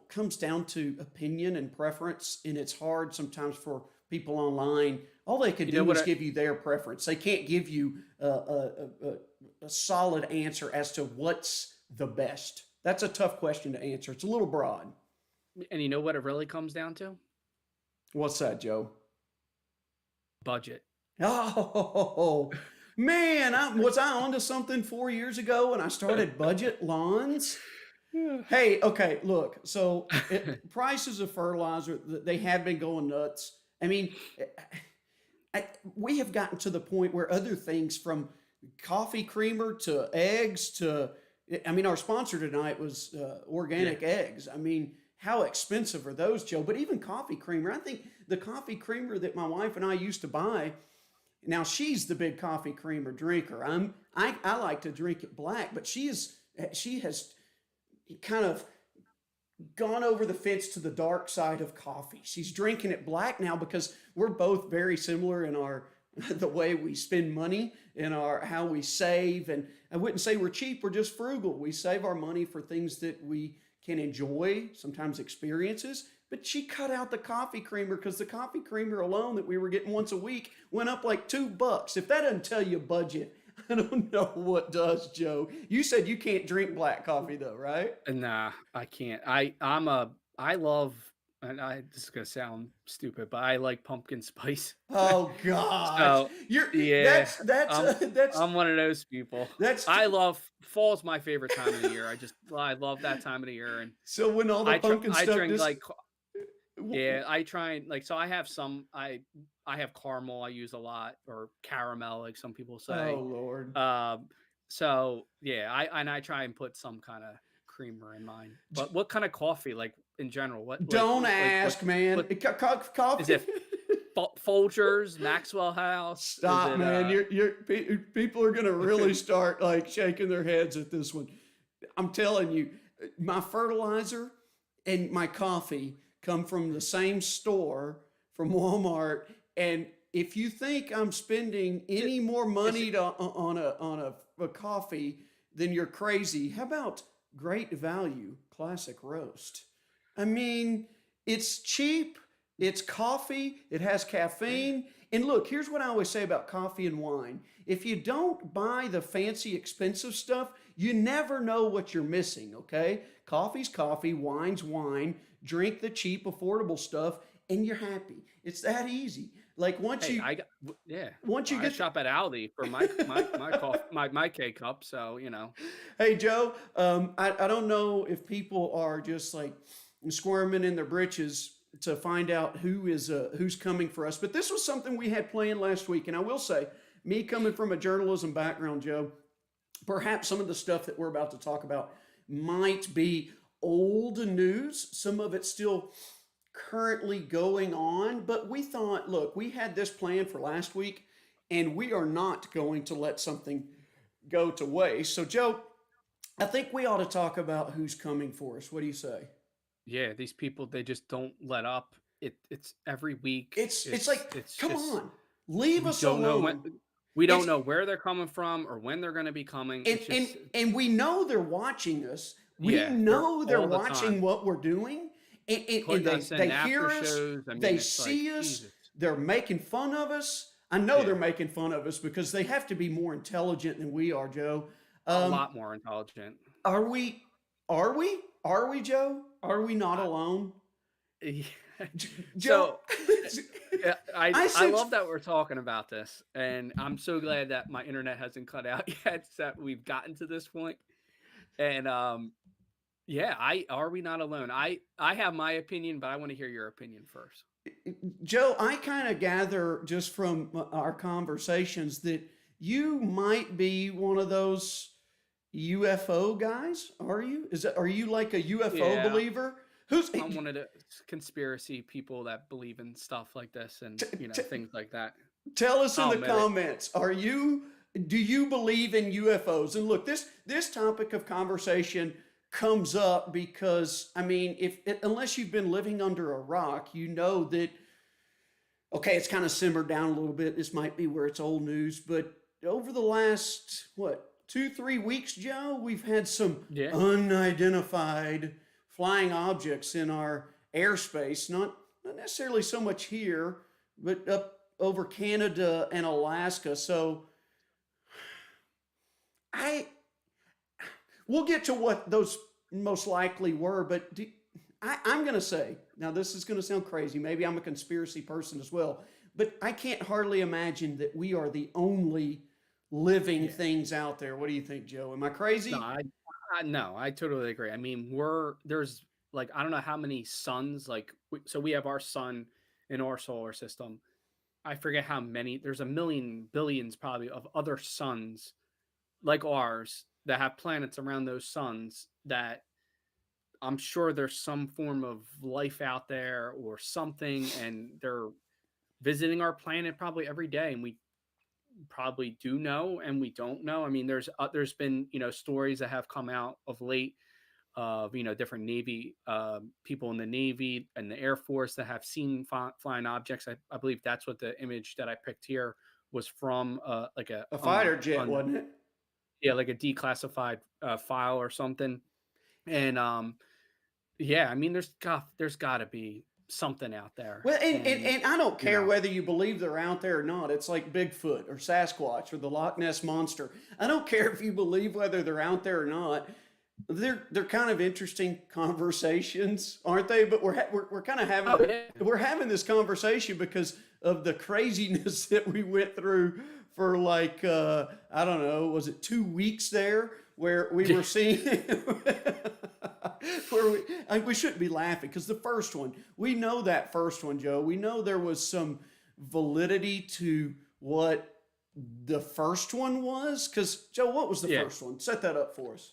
comes down to opinion and preference, and it's hard sometimes for people online. All they can You know do what? is give you their preference. They can't give you a solid answer as to what's the best. That's a tough question to answer. It's a little broad. And you know what it really comes down to? What's that, Joe? Budget. Oh man, was I onto something 4 years ago when I started budget lawns? Hey, okay, look. So prices of fertilizer, they have been going nuts. I mean, we have gotten to the point where other things from coffee creamer to eggs to, I mean, our sponsor tonight was Yeah. organic eggs. I mean, how expensive are those, Joe? But even coffee creamer, I think the coffee creamer that my wife and I used to buy, now she's the big coffee creamer drinker. I like to drink it black, but she has kind of gone over the fence to the dark side of coffee. She's drinking it black now because we're both very similar in our the way we spend money and our how we save. And I wouldn't say we're cheap, we're just frugal. We save our money for things that we can enjoy, sometimes experiences. But she cut out the coffee creamer because the coffee creamer alone that we were getting once a week went up like $2. If that doesn't tell you budget, I don't know what does, Joe. You said you can't drink black coffee though, right? Nah, I can't. I love, and this is gonna sound stupid, but I like pumpkin spice. Oh gosh, So you're yeah, that's I'm that's I'm one of those people. that's I love fall's my favorite time of the year. I love that time of the year, and so when all the pumpkin I stuff drink just like yeah, I try and like so I have some I have caramel I use a lot or caramel like some people oh say. Lord. Um so yeah, I try and put some kind of creamer in mine. But what kind of coffee like in general? Don't What ask, man. what is Coffee. it Folgers, Maxwell House? Is Stop, it man. People are gonna really start like shaking their heads at this one. I'm telling you, my fertilizer and my coffee come from the same store from Walmart. And if you think I'm spending is any more it money a coffee, then you're crazy. How about Great Value Classic Roast? I mean, it's cheap, it's coffee, it has caffeine. And look, here's what I always say about coffee and wine. If you don't buy the fancy, expensive stuff, you never know what you're missing, okay? Coffee's coffee, wine's wine. Drink the cheap, affordable stuff, and you're happy. It's that easy. Like Hey, I got yeah. once you I get shop at Aldi for my coffee my K cup, so you know. Hey Joe, I don't know if people are just like squirming in their britches to find out who's coming for us, but this was something we had planned last week, and I will say, me coming from a journalism background, Joe, perhaps some of the stuff that we're about to talk about might be old news. Some of it's still currently going on, but we thought, look, we had this plan for last week, and we are not going to let something go to waste. So, Joe, I think we ought to talk about who's coming for us. What do you say? Yeah, these people they just don't let up. It's every week. It's like, It's come just on, leave we us don't know when alone. we don't It's know where they're coming from or when they're going to be coming. and It's and just and we know they're watching us. We yeah, they're know they're all the watching time what we're doing, and putting us they in hear after us, shows. I they mean, it's like see us, Jesus. they're making fun of us. I know they're Yeah, making fun of us because they have to be more intelligent than we are, Joe. a Um, lot more intelligent. are we? Are we? Are we, Joe? Are we not I, alone, yeah. Joe? So yeah, I I said love that we're talking about this, and I'm so glad that my internet hasn't cut out yet, so that we've gotten to this point. And yeah, I are we not alone? I have my opinion, but I want to hear your opinion first. Joe, I kind of gather just from our conversations that you might be one of those UFO guys. Are you? Are you like a UFO Yeah, believer? Who's I'm one of the conspiracy people that believe in stuff like this and t- t- things like that. tell us in I'll the admit it. comments? Are you? Do you believe in UFOs? And look, this topic of conversation comes up because I mean, if unless you've been living under a rock, you know that okay, it's kind of simmered down a little bit. This might be where it's old news, but over the last, what, 2, 3 weeks, Joe, we've had some Yeah. unidentified flying objects in our airspace. Not necessarily so much here, but up over Canada and Alaska. So I we'll get to what those most likely were, but I'm going to say, now this is going to sound crazy. Maybe I'm a conspiracy person as well, but I can't hardly imagine that we are the only living Yeah. things out there. What do you think, Joe? Am I No, crazy? No, I totally agree. I mean, there's like I don't know how many suns like so we have our sun in our solar system. I forget how many. There's a million billions probably of other suns like ours that have planets around those suns that I'm sure there's some form of life out there or something, and they're visiting our planet probably every day, and we probably do know and we don't know. I mean, there's been stories that have come out of late of different Navy people in the Navy and the Air Force that have seen flying objects. I believe that's what the image that I picked here was from, like a A fighter jet, wasn't it? yeah, like a declassified file or something. And yeah, I mean, there's got to be something out there, Well, and and I don't you care know, whether you believe they're out there or not. It's like Bigfoot or Sasquatch or the Loch Ness monster. I don't care if you believe whether they're out there or not. They're kind of interesting conversations, aren't they? But we're kind of having oh yeah, we're having this conversation because of the craziness that we went through for like I don't know, was it 2 weeks there where we were seeing where we shouldn't be laughing because the first one we know that first one, Joe. We know there was some validity to what the first one was because Joe, what was the yeah. first one? Set that up for us.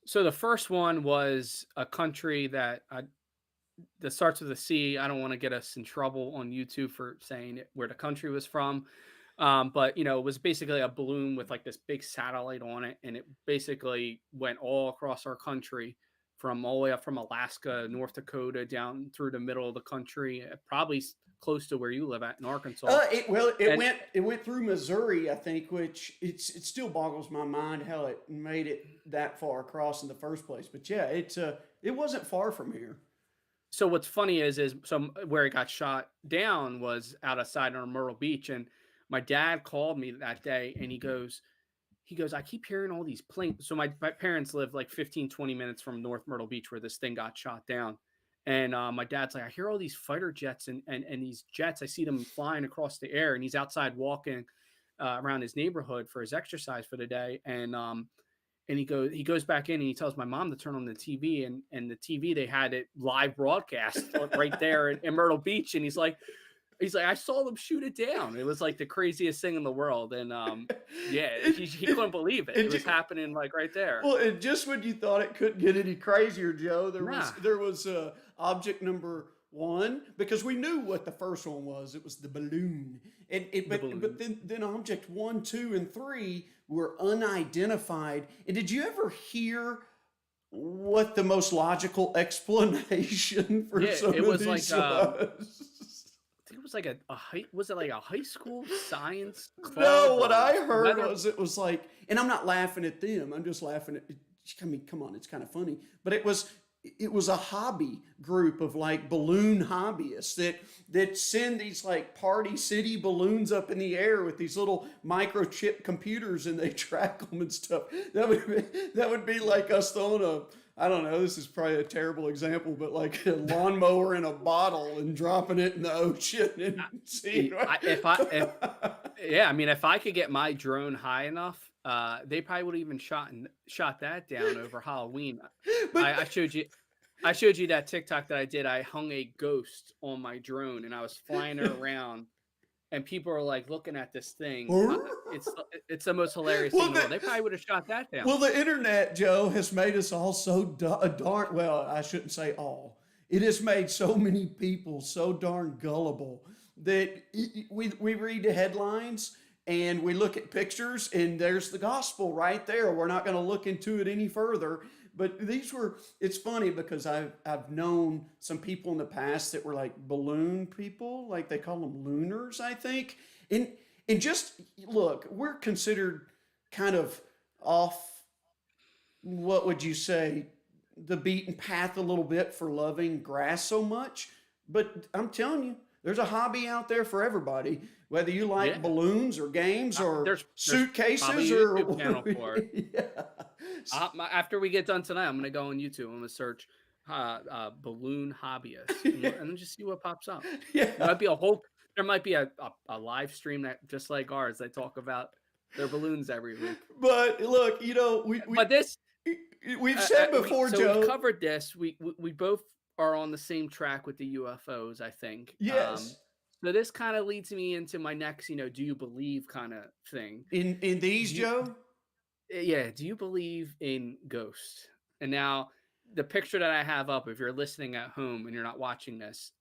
So the first one was a country that starts with a C. I don't want to get us in trouble on YouTube for saying where the country was from. But it was basically a balloon with like this big satellite on it, and it basically went all across our country, from all the way up from Alaska, North Dakota, down through the middle of the country, probably close to where you live at in Arkansas. It And went through Missouri, I think, which it still boggles my mind how it made it that far across in the first place. But yeah, it wasn't far from here. so what's funny is some where it got shot down was outside on Myrtle Beach, and my dad called me that day, and he goes, I keep hearing all these planes. So my parents live like 15, 20 minutes from North Myrtle Beach where this thing got shot down. And my dad's like, I hear all these fighter jets and these jets. I see them flying across the air. And he's outside walking around his neighborhood for his exercise for the day. And he goes back in and he tells my mom to turn on the TV. And the TV, they had it live broadcast right there in Myrtle Beach. And he's like, I saw them shoot it down. It was like the craziest thing in the world. And yeah, he couldn't believe it. It was happening like right there. Well, and just when you thought it couldn't get any crazier, Joe, Nah, there was object number one because we knew what the first one was. It was the balloon, the but balloon. then object one, two, and three were unidentified. And did you ever hear what the most logical explanation for Yeah, some it of was like these was? I think it was like a high was it like a high school science No, club what or I heard weather. was it was like, and I'm not laughing at them. I'm just laughing at. I mean, come on, it's kind of funny, but it was a hobby group of like balloon hobbyists that send these like party city balloons up in the air with these little microchip computers and they track them and stuff. That would be like us throwing a. I don't know. This is probably a terrible example, but like a lawnmower in a bottle and dropping it in the ocean and seeing. If yeah, I mean, if I could get my drone high enough, they probably would have even shot that down over Halloween. but I showed you. I showed you that TikTok that I did. I hung a ghost on my drone and I was flying her around, and people are like looking at this thing. It's the most hilarious thing well, in the world. They probably would have shot that down. well, the internet, Joe, has made us all so darn. Well, I shouldn't say all. It has made so many people so darn gullible that we read the headlines and we look at pictures and there's the gospel right there. We're not going to look into it any further. But these were. It's funny because I've known some people in the past that were like balloon people, like they call them looners, I think. And and just look, we're considered kind of off, what would you say, the beaten path a little bit for loving grass so much. But I'm telling you, there's a hobby out there for everybody, whether you like Yeah, balloons or games or there's suitcases probably a YouTube or channel for it. yeah. After we get done tonight, I'm gonna go on YouTube. I'm gonna search balloon hobbyist and just see what pops up. There Yeah. might be a whole. There might be a live stream that just like ours. They talk about their balloons every week. But look, But this, We've said before, We've Joe. covered this. We both are on the same track with the UFOs, I think. Yes. So this kind of leads me into my next, do you believe kind of thing. In these, Do you, Joe? yeah, do you believe in ghosts? And now the picture that I have up, if you're listening at home and you're not watching this,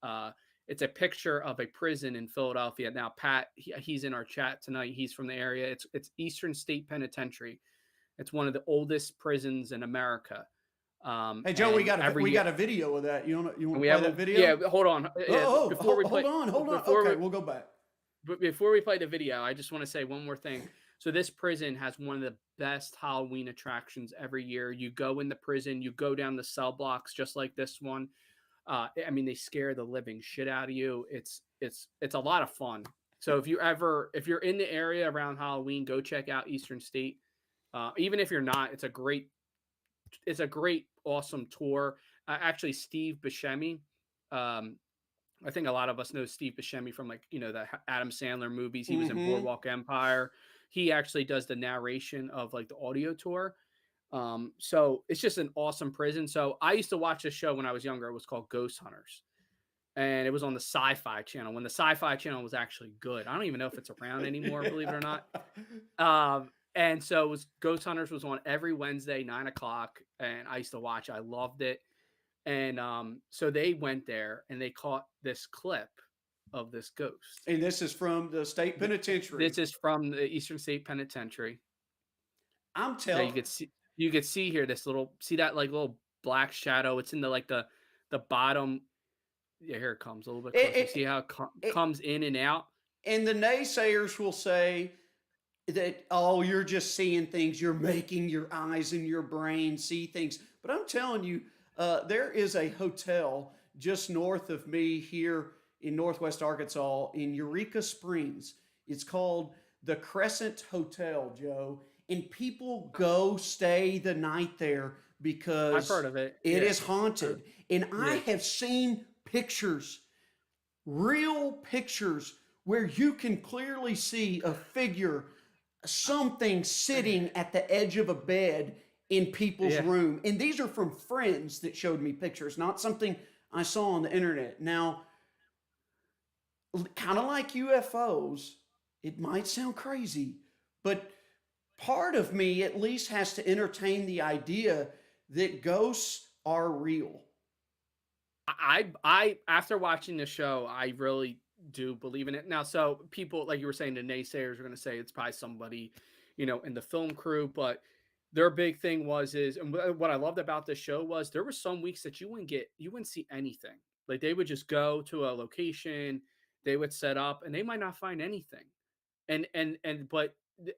it's a picture of a prison in Philadelphia. Now, Pat, he's in our chat tonight. He's from the area. It's Eastern State Penitentiary. It's one of the oldest prisons in America. Hey, Joe, And every we year, got a video of that. You want and to we play have that yeah. video? Hold on, yeah. Before we play, Hold on. before Okay, we, we'll go back. but before we play the video, I just want to say one more thing. So this prison has one of the best Halloween attractions every year. You go in the prison, you go down the cell blocks just like this one. I mean, they scare the living shit out of you. It's a lot of fun. So if you're in the area around Halloween, go check out Eastern State. Even if you're not, it's a great awesome tour. Actually, Steve Buscemi. Um, I think a lot of us know Steve Buscemi from the Adam Sandler movies. He was in Mm-hmm. Boardwalk Empire. He actually does the narration of like the audio tour. So it's just an awesome prison. So I used to watch this show when I was younger. It was called Ghost Hunters, and it was on the Sci-Fi Channel when the Sci-Fi Channel was actually good. I don't even know if it's around anymore, believe it or not. And so it was Ghost Hunters was on every Wednesday, 9 o'clock, and I used to watch. I loved it. And so they went there and they caught this clip of this ghost. And this is from the state penitentiary. This is from the Eastern State Penitentiary. I'm Now telling you could see here this see that like little black shadow. It's in the bottom. Yeah, here it comes a little bit closer. See how it comes in and out. And the naysayers will say that, oh, you're just seeing things. You're making your eyes and your brain see things. But I'm telling you, there is a hotel just north of me here in Northwest Arkansas in Eureka Springs. It's called the Crescent Hotel, Joe. And people go stay the night there because I've heard of it. It is haunted. And I have seen pictures, real pictures, where you can clearly see a figure, something sitting at the edge of a bed in people's room. And these are from friends that showed me pictures, not something I saw on the internet. Now, kind of like UFOs, it might sound crazy, but part of me at least has to entertain the idea that ghosts are real. I after watching the show, I really do believe in it. Now, so people like you were saying, the naysayers are going to say it's probably somebody, in the film crew, but their big thing and what I loved about the show was there were some weeks that you wouldn't see anything. Like they would just go to a location, they would set up, and they might not find anything. But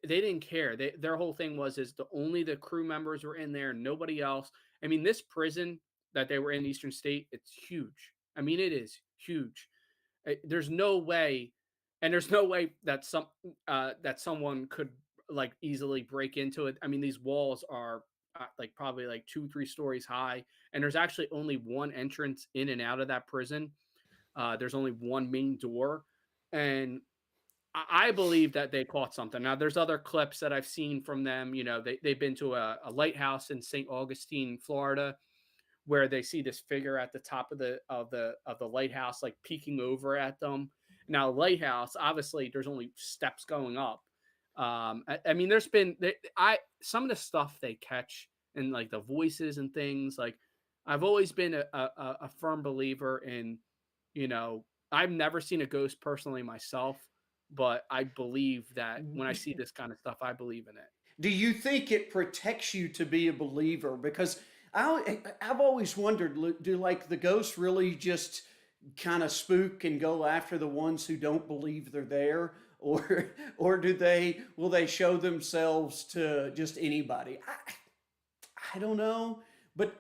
they didn't care. Their whole thing was only the crew members were in there, nobody else. I mean, this prison that they were in Eastern State, it's huge. I mean, it is huge. There's no way, and there's no way that someone could like easily break into it. I mean, these walls are like probably like 2-3 stories high, and there's actually only one entrance in and out of that prison. There's only one main door, and I believe that they caught something. Now, there's other clips that I've seen from them. They've been to a lighthouse in St. Augustine, Florida, where they see this figure at the top of the lighthouse, like peeking over at them. Now, lighthouse, obviously, there's only steps going up. I mean, there's been some of the stuff they catch and like the voices and things. Like, I've always been a firm believer in, I've never seen a ghost personally myself, but I believe that when I see this kind of stuff, I believe in it. Do you think it protects you to be a believer? Because I've always wondered, do like the ghosts really just kind of spook and go after the ones who don't believe they're there, or will they show themselves to just anybody? I don't know, but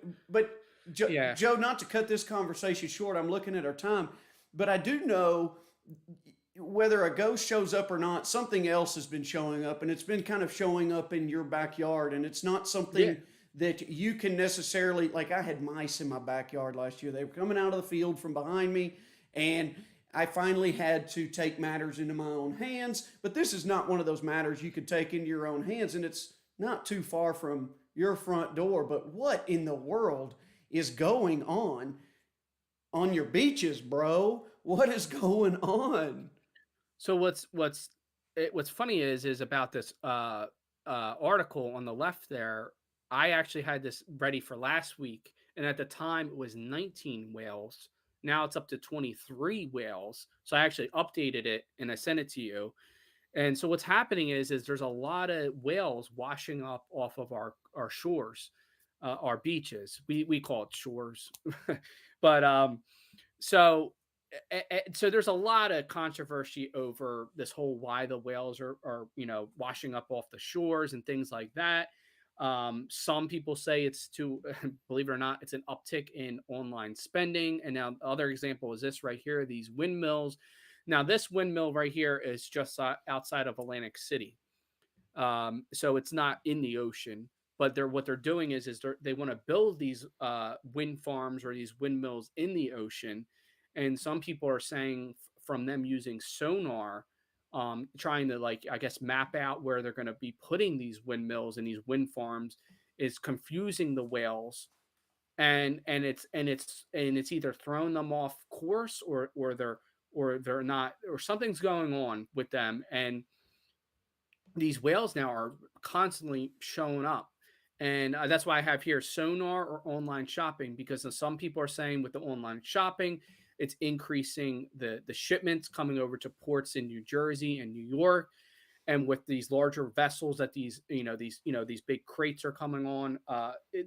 Joe, not to cut this conversation short, I'm looking at our time, but I do know whether a ghost shows up or not, something else has been showing up, and it's been kind of showing up in your backyard, and it's not something that you can necessarily, like I had mice in my backyard last year. They were coming out of the field from behind me, and I finally had to take matters into my own hands. But this is not one of those matters you could take into your own hands, and it's not too far from your front door. But what in the world is going on your beaches, bro? What is going on? So what's funny is about this article on the left there. I actually had this ready for last week, and at the time it was 19 whales. Now it's up to 23 whales. So I actually updated it and I sent it to you. And so what's happening is there's a lot of whales washing up off of our shores, our beaches. We call it shores, but so so there's a lot of controversy over this whole why the whales are washing up off the shores and things like that. Some people say it's to believe it or not, it's an uptick in online spending. And now the other example is this right here, these windmills. Now this windmill right here is just outside of Atlantic City, so it's not in the ocean. But what they're doing is they want to build these wind farms or these windmills in the ocean, and some people are saying from them using sonar, trying to, like, I guess, map out where they're going to be putting these windmills and these wind farms, is confusing the whales, and it's either thrown them off course, or they're not, or something's going on with them. And these whales now are constantly showing up. And that's why I have here sonar or online shopping, because some people are saying with the online shopping, it's increasing the shipments coming over to ports in New Jersey and New York. And with these larger vessels that these big crates are coming on,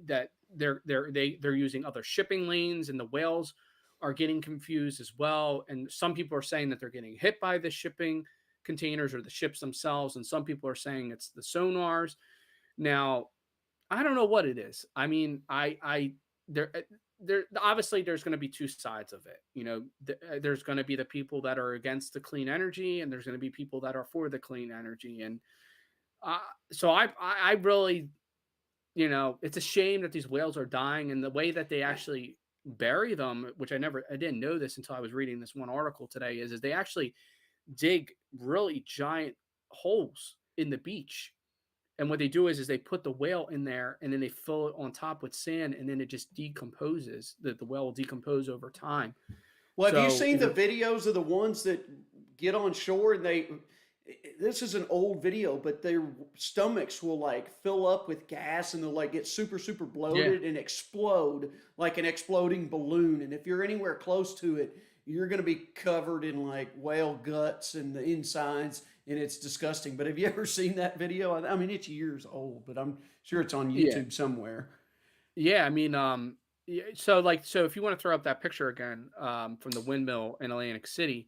that they're using other shipping lanes, and the whales are getting confused as well. And some people are saying that they're getting hit by the shipping containers or the ships themselves, and some people are saying it's the sonars. Now, I don't know what it is. I mean, I there obviously there's going to be two sides of it. There's going to be the people that are against the clean energy, and there's going to be people that are for the clean energy. And uh, so I really, it's a shame that these whales are dying, and the way that they actually bury them, which I didn't know this until I was reading this one article today, is they actually dig really giant holes in the beach. And what they do is they put the whale in there, and then they fill it on top with sand, and then it just decomposes. The whale will decompose over time. Well, have you So seen the videos of the ones that get on shore and this is an old video, but their stomachs will like fill up with gas and they'll like get super, super yeah, bloated and explode like an exploding balloon. And if you're anywhere close to it, you're going to be covered in like whale guts and the insides, and it's disgusting. But have you ever seen that video? I mean, it's years old, but I'm sure it's on yeah, YouTube somewhere. yeah. I mean, yeah, so if you want to throw up that picture again, from the windmill in Atlantic City,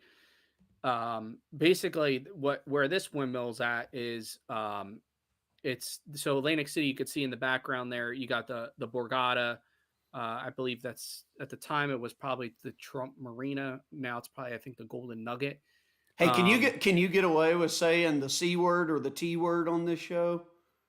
basically where this windmill's at is, it's so Atlantic City. You could see in the background there, you got the Borgata. I believe that's, at the time it was probably the Trump Marina. Now it's probably, I think, the Golden Nugget. Hey, Um, can you get away with saying the C word or the T word on this show?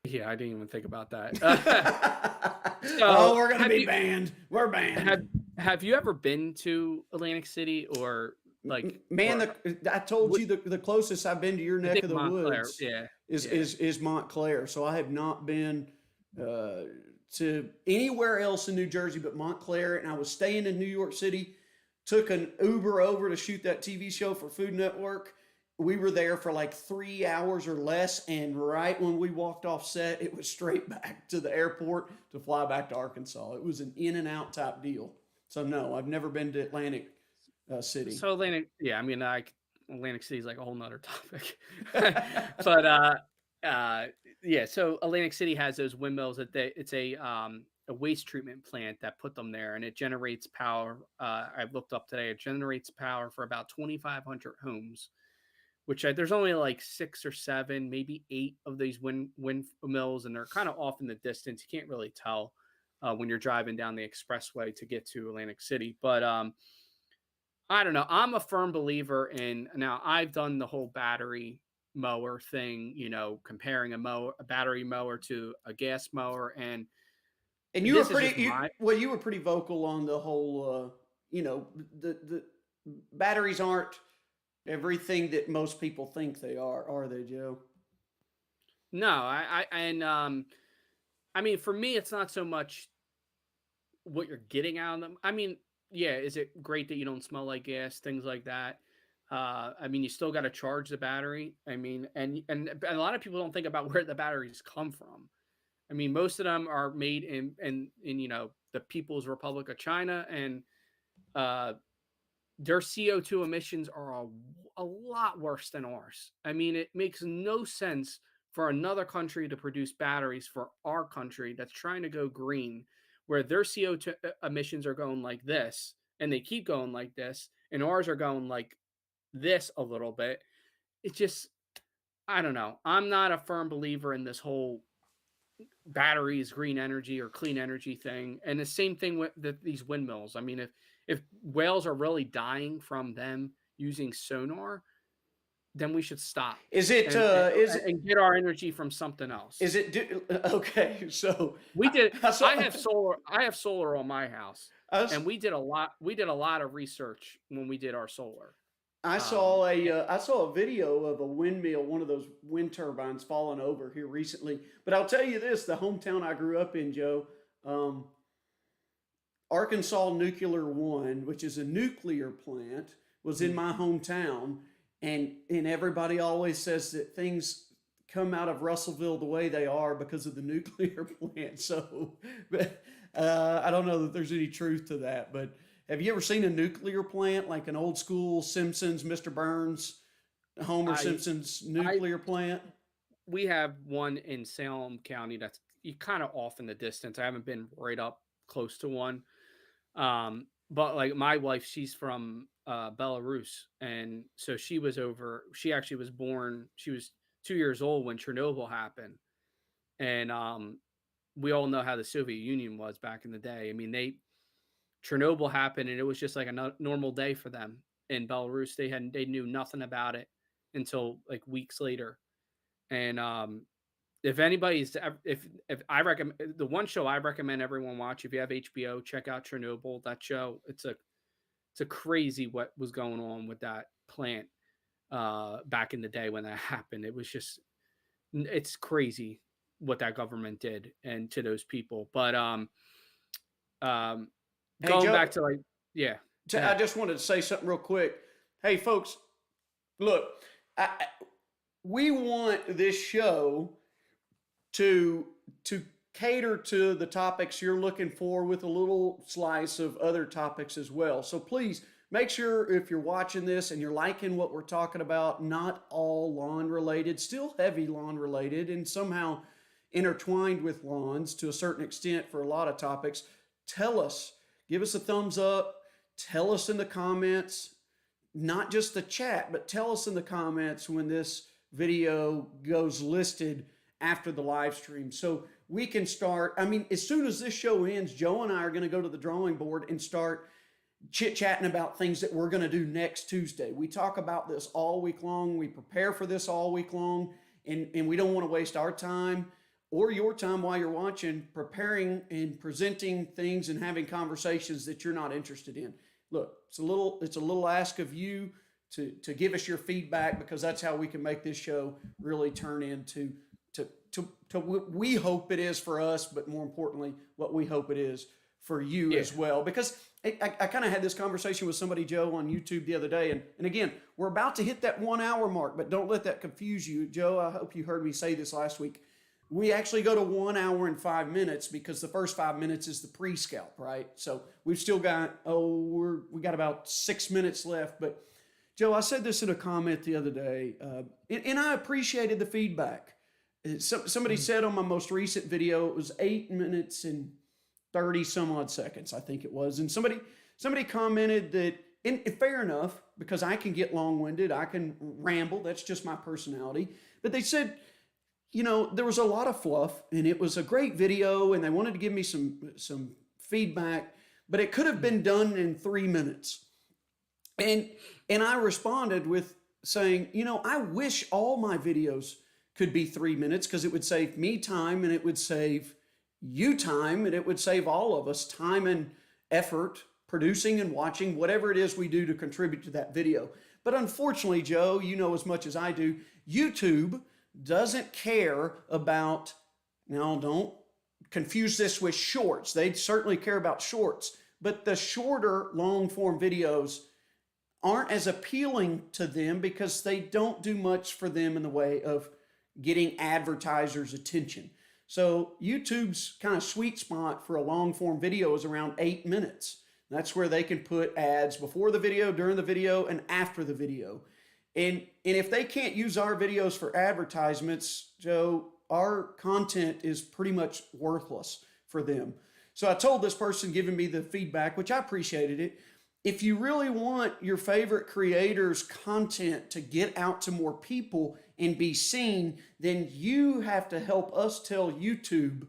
yeah, I didn't even think about that. Oh, So we're gonna be banned. We're have banned. have you ever been to Atlantic City, or like, Man, or I told what? you the closest I've been to your I neck think of the Montclair. woods Yeah, is yeah, Montclair. So I have not been uh, to anywhere else in New Jersey but Montclair, and I was staying in New York City. Took an Uber over to shoot that TV show for Food Network. We were there for like 3 hours or less, and right when we walked off set, it was straight back to the airport to fly back to Arkansas. It was an in and out type deal. So no, I've never been to Atlantic City. so Atlantic, yeah, I mean, Atlantic City is like a whole nother topic. But uh yeah, so Atlantic City has those windmills that it's a waste treatment plant that put them there, and it generates power. I've looked up today, it generates power for about 2,500 homes, which there's only like six or seven, maybe eight of these windmills, and they're kind of off in the distance. You can't really tell when you're driving down the expressway to get to Atlantic City. But I don't know. I'm a firm believer in, now I've done the whole battery mower thing, comparing a battery mower to a gas mower, and And you were this is just my, well, you were pretty vocal on the whole, the batteries aren't everything that most people think they are they, Joe? no, I and I mean, for me, it's not so much what you're getting out of them. I mean, yeah, is it great that you don't smell like gas, things like that? I mean, you still got to charge the battery. I mean, and a lot of people don't think about where the batteries come from. I mean, most of them are made in the People's Republic of China, and uh, their CO2 emissions are a lot worse than ours. I mean, it makes no sense for another country to produce batteries for our country that's trying to go green, where their CO2 emissions are going like this, and they keep going like this, and ours are going like this a little bit. It just, I don't know. I'm not a firm believer in this whole batteries, green energy, or clean energy thing. And the same thing with these windmills. I mean, if whales are really dying from them using sonar, then we should stop Is it and and, is it and get our energy from something else. is it okay? So We did. I saw I have solar. I have solar on my house, I, and we did a lot. We did a lot of research when we did our solar. I Um, saw I saw a video of a windmill, one of those wind turbines falling over here recently. But I'll tell you this: the hometown I grew up in, Joe, um, Arkansas Nuclear One, which is a nuclear plant, was in mm, my hometown, and everybody always says that things come out of Russellville the way they are because of the nuclear plant. So, but I don't know that there's any truth to that. But have you ever seen a nuclear plant like an old school Simpsons, Mr. Burns, Homer I Simpson's I nuclear plant? we have one in Salem County that's kind of off in the distance. I haven't been right up close to one. But like my wife, she's from Belarus, and so she was over. She actually was born. She was 2 years old when Chernobyl happened, and we all know how the Soviet Union was back in the day. I mean, they Chernobyl happened, and it was just like a normal day for them in Belarus. They knew nothing about it until like weeks later, and if anybody's if I recommend the one show I recommend everyone watch, if you have HBO, check out Chernobyl. That show, it's a crazy what was going on with that plant back in the day when that happened. It was just it's crazy what that government did and to those people. But um Hey, going Joe, back to like yeah, go I ahead. just wanted to say something real quick. Hey, folks, look, we want this show to to cater to the topics you're looking for with a little slice of other topics as well. So please make sure if you're watching this and you're liking what we're talking about, not all lawn related, still heavy lawn related and somehow intertwined with lawns to a certain extent for a lot of topics, tell us, give us a thumbs up, tell us in the comments, not just the chat, but tell us in the comments when this video goes listed after the live stream so we can start. I mean, as soon as this show ends, Joe and I are going to go to the drawing board and start chit chatting about things that we're going to do next Tuesday. We talk about this all week long. We prepare for this all week long, and we don't want to waste our time or your time while you're watching, preparing and presenting things and having conversations that you're not interested in. Look, it's a little ask of you to give us your feedback because that's how we can make this show really turn into to what we hope it is for us, but more importantly, what we hope it is for you Yeah. as well. Because I kind of had this conversation with somebody, Joe, on YouTube the other day. And again, we're about to hit that 1 hour mark, but don't let that confuse you. Joe, I hope you heard me say this last week. We actually go to 1 hour and 5 minutes because the first 5 minutes is the pre-scalp, right? So we've still got, we got about 6 minutes left. But Joe, I said this in a comment the other day, and I appreciated the feedback. Somebody Mhm. said on my most recent video, it was 8 minutes and 30 some odd seconds, I think it was. And somebody commented that, and fair enough, because I can get long winded, I can ramble, that's just my personality. But they said, there was a lot of fluff and it was a great video and they wanted to give me some feedback, but it could have Mhm. been done in 3 minutes. And and I responded with saying, I wish all my videos could be 3 minutes because it would save me time and it would save you time and it would save all of us time and effort producing and watching whatever it is we do to contribute to that video. But unfortunately, Joe, you know as much as I do, YouTube doesn't care about, now don't confuse this with shorts. They certainly care about shorts, but the shorter long form videos aren't as appealing to them because they don't do much for them in the way of getting advertisers' attention. So YouTube's kind of sweet spot for a long form video is around 8 minutes. That's where they can put ads before the video, during the video, and after the video. And if they can't use our videos for advertisements, Joe, our content is pretty much worthless for them. So I told this person giving me the feedback, which I appreciated it. If you really want your favorite creators' content to get out to more people and be seen, then you have to help us tell YouTube,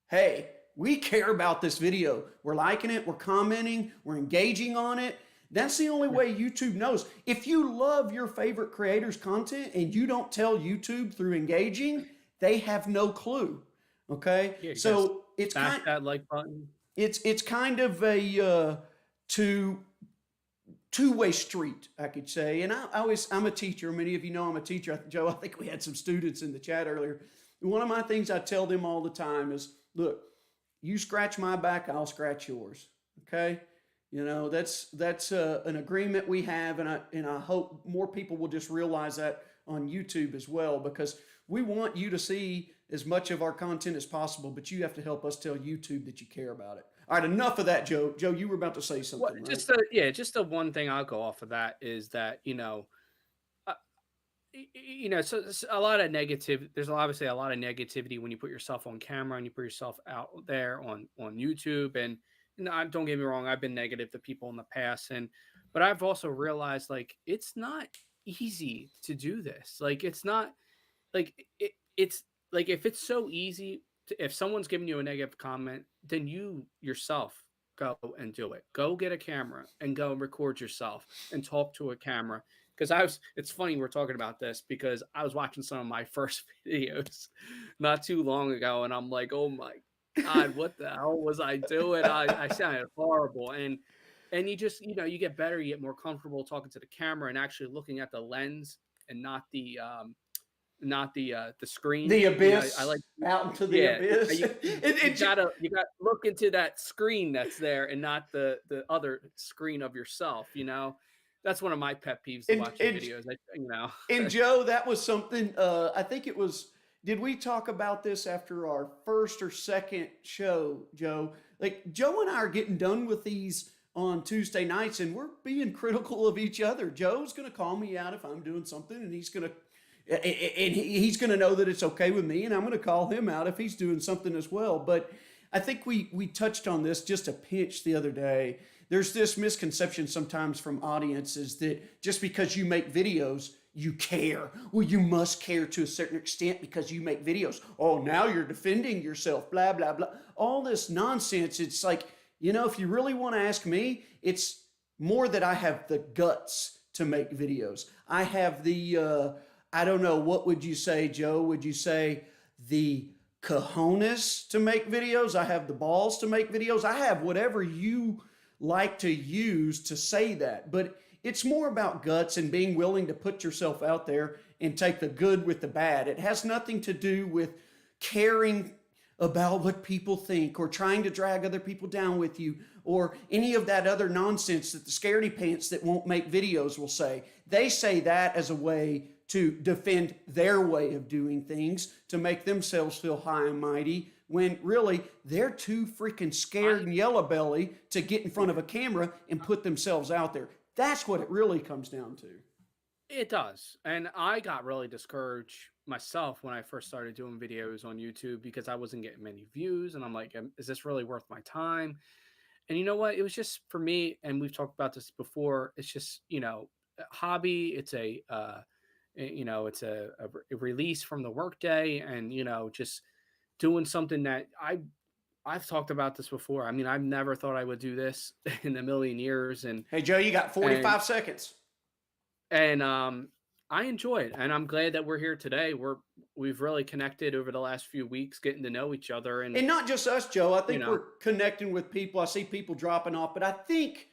hey, we care about this video. We're liking it, we're commenting, we're engaging on it. That's the only way YouTube knows. If you love your favorite creators' content and you don't tell YouTube through engaging, they have no clue. Okay? Yeah, So it's smash kind that like button. it's kind of a two-way street, I could say. And I'm a teacher. Many of you know I'm a teacher. Joe, I think we had some students in the chat earlier. One of my things I tell them all the time is, look, you scratch my back, I'll scratch yours. Okay? You know, that's an agreement we have, and I hope more people will just realize that on YouTube as well, because we want you to see as much of our content as possible, but you have to help us tell YouTube that you care about it. All right, enough of that, Joe. Joe, you were about to say something, Well, right? just the one thing I'll go off of that is that, uh, so a lot of negative. There's obviously a lot of negativity when you put yourself on camera and you put yourself out there on YouTube. And don't get me wrong, I've been negative to people in the past, but I've also realized like it's not easy to do this. Like it's not like it's like if it's so easy if someone's giving you a negative comment, then you yourself go and do it. Go get a camera and go and record yourself and talk to a camera. Because it's funny we're talking about this because I was watching some of my first videos not too long ago, and I'm like, oh my God, what the hell was I doing? I sounded horrible. And you just, you get better, you get more comfortable talking to the camera and actually looking at the lens and not the screen. The I abyss, like, out into the yeah, abyss. you gotta look into that screen that's there and not the other screen of yourself. That's one of my pet peeves to and, watching videos. and Joe, that was something. I think it was. Did we talk about this after our first or second show, Joe? Like Joe and I are getting done with these on Tuesday nights, and we're being critical of each other. Joe's going to call me out if I'm doing something, and he's going to know that it's okay with me, and I'm going to call him out if he's doing something as well. But I think we touched on this just a pinch the other day. There's this misconception sometimes from audiences that just because you make videos, you care. Well, you must care to a certain extent because you make videos. Oh, now you're defending yourself, blah, blah, blah. All this nonsense. It's like, if you really want to ask me, it's more that I have the guts to make videos. I have the, I don't know, what would you say, Joe? Would you say the cojones to make videos? I have the balls to make videos. I have whatever you like to use to say that. But it's more about guts and being willing to put yourself out there and take the good with the bad. It has nothing to do with caring about what people think or trying to drag other people down with you or any of that other nonsense that the scaredy pants that won't make videos will say. They say that as a way to defend their way of doing things, to make themselves feel high and mighty, when really they're too freaking scared and yellow belly to get in front of a camera and put themselves out there. That's what it really comes down to. It does. And I got really discouraged myself when I first started doing videos on YouTube because I wasn't getting many views. And I'm like, is this really worth my time? And you know what? It was just for me, and we've talked about this before. It's just, a hobby. It's it's a release from the workday, and just doing something that I've talked about this before. I mean, I've never thought I would do this in a million years. And hey, Joe, you got 45 seconds. And I enjoy it, and I'm glad that we're here today. We've really connected over the last few weeks, getting to know each other, and not just us, Joe. I think we're connecting with people. I see people dropping off, but I think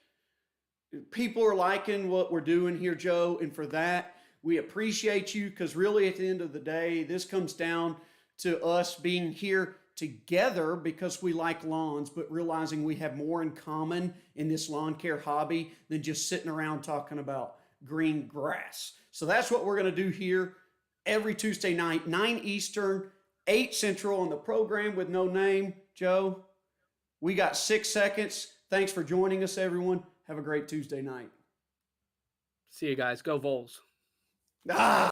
people are liking what we're doing here, Joe. And for that, we appreciate you, because really at the end of the day, this comes down to us being here together because we like lawns, but realizing we have more in common in this lawn care hobby than just sitting around talking about green grass. So that's what we're going to do here every Tuesday night, 9 Eastern, 8 Central on the program with no name. Joe, we got 6 seconds. Thanks for joining us, everyone. Have a great Tuesday night. See you guys. Go Vols. Ah!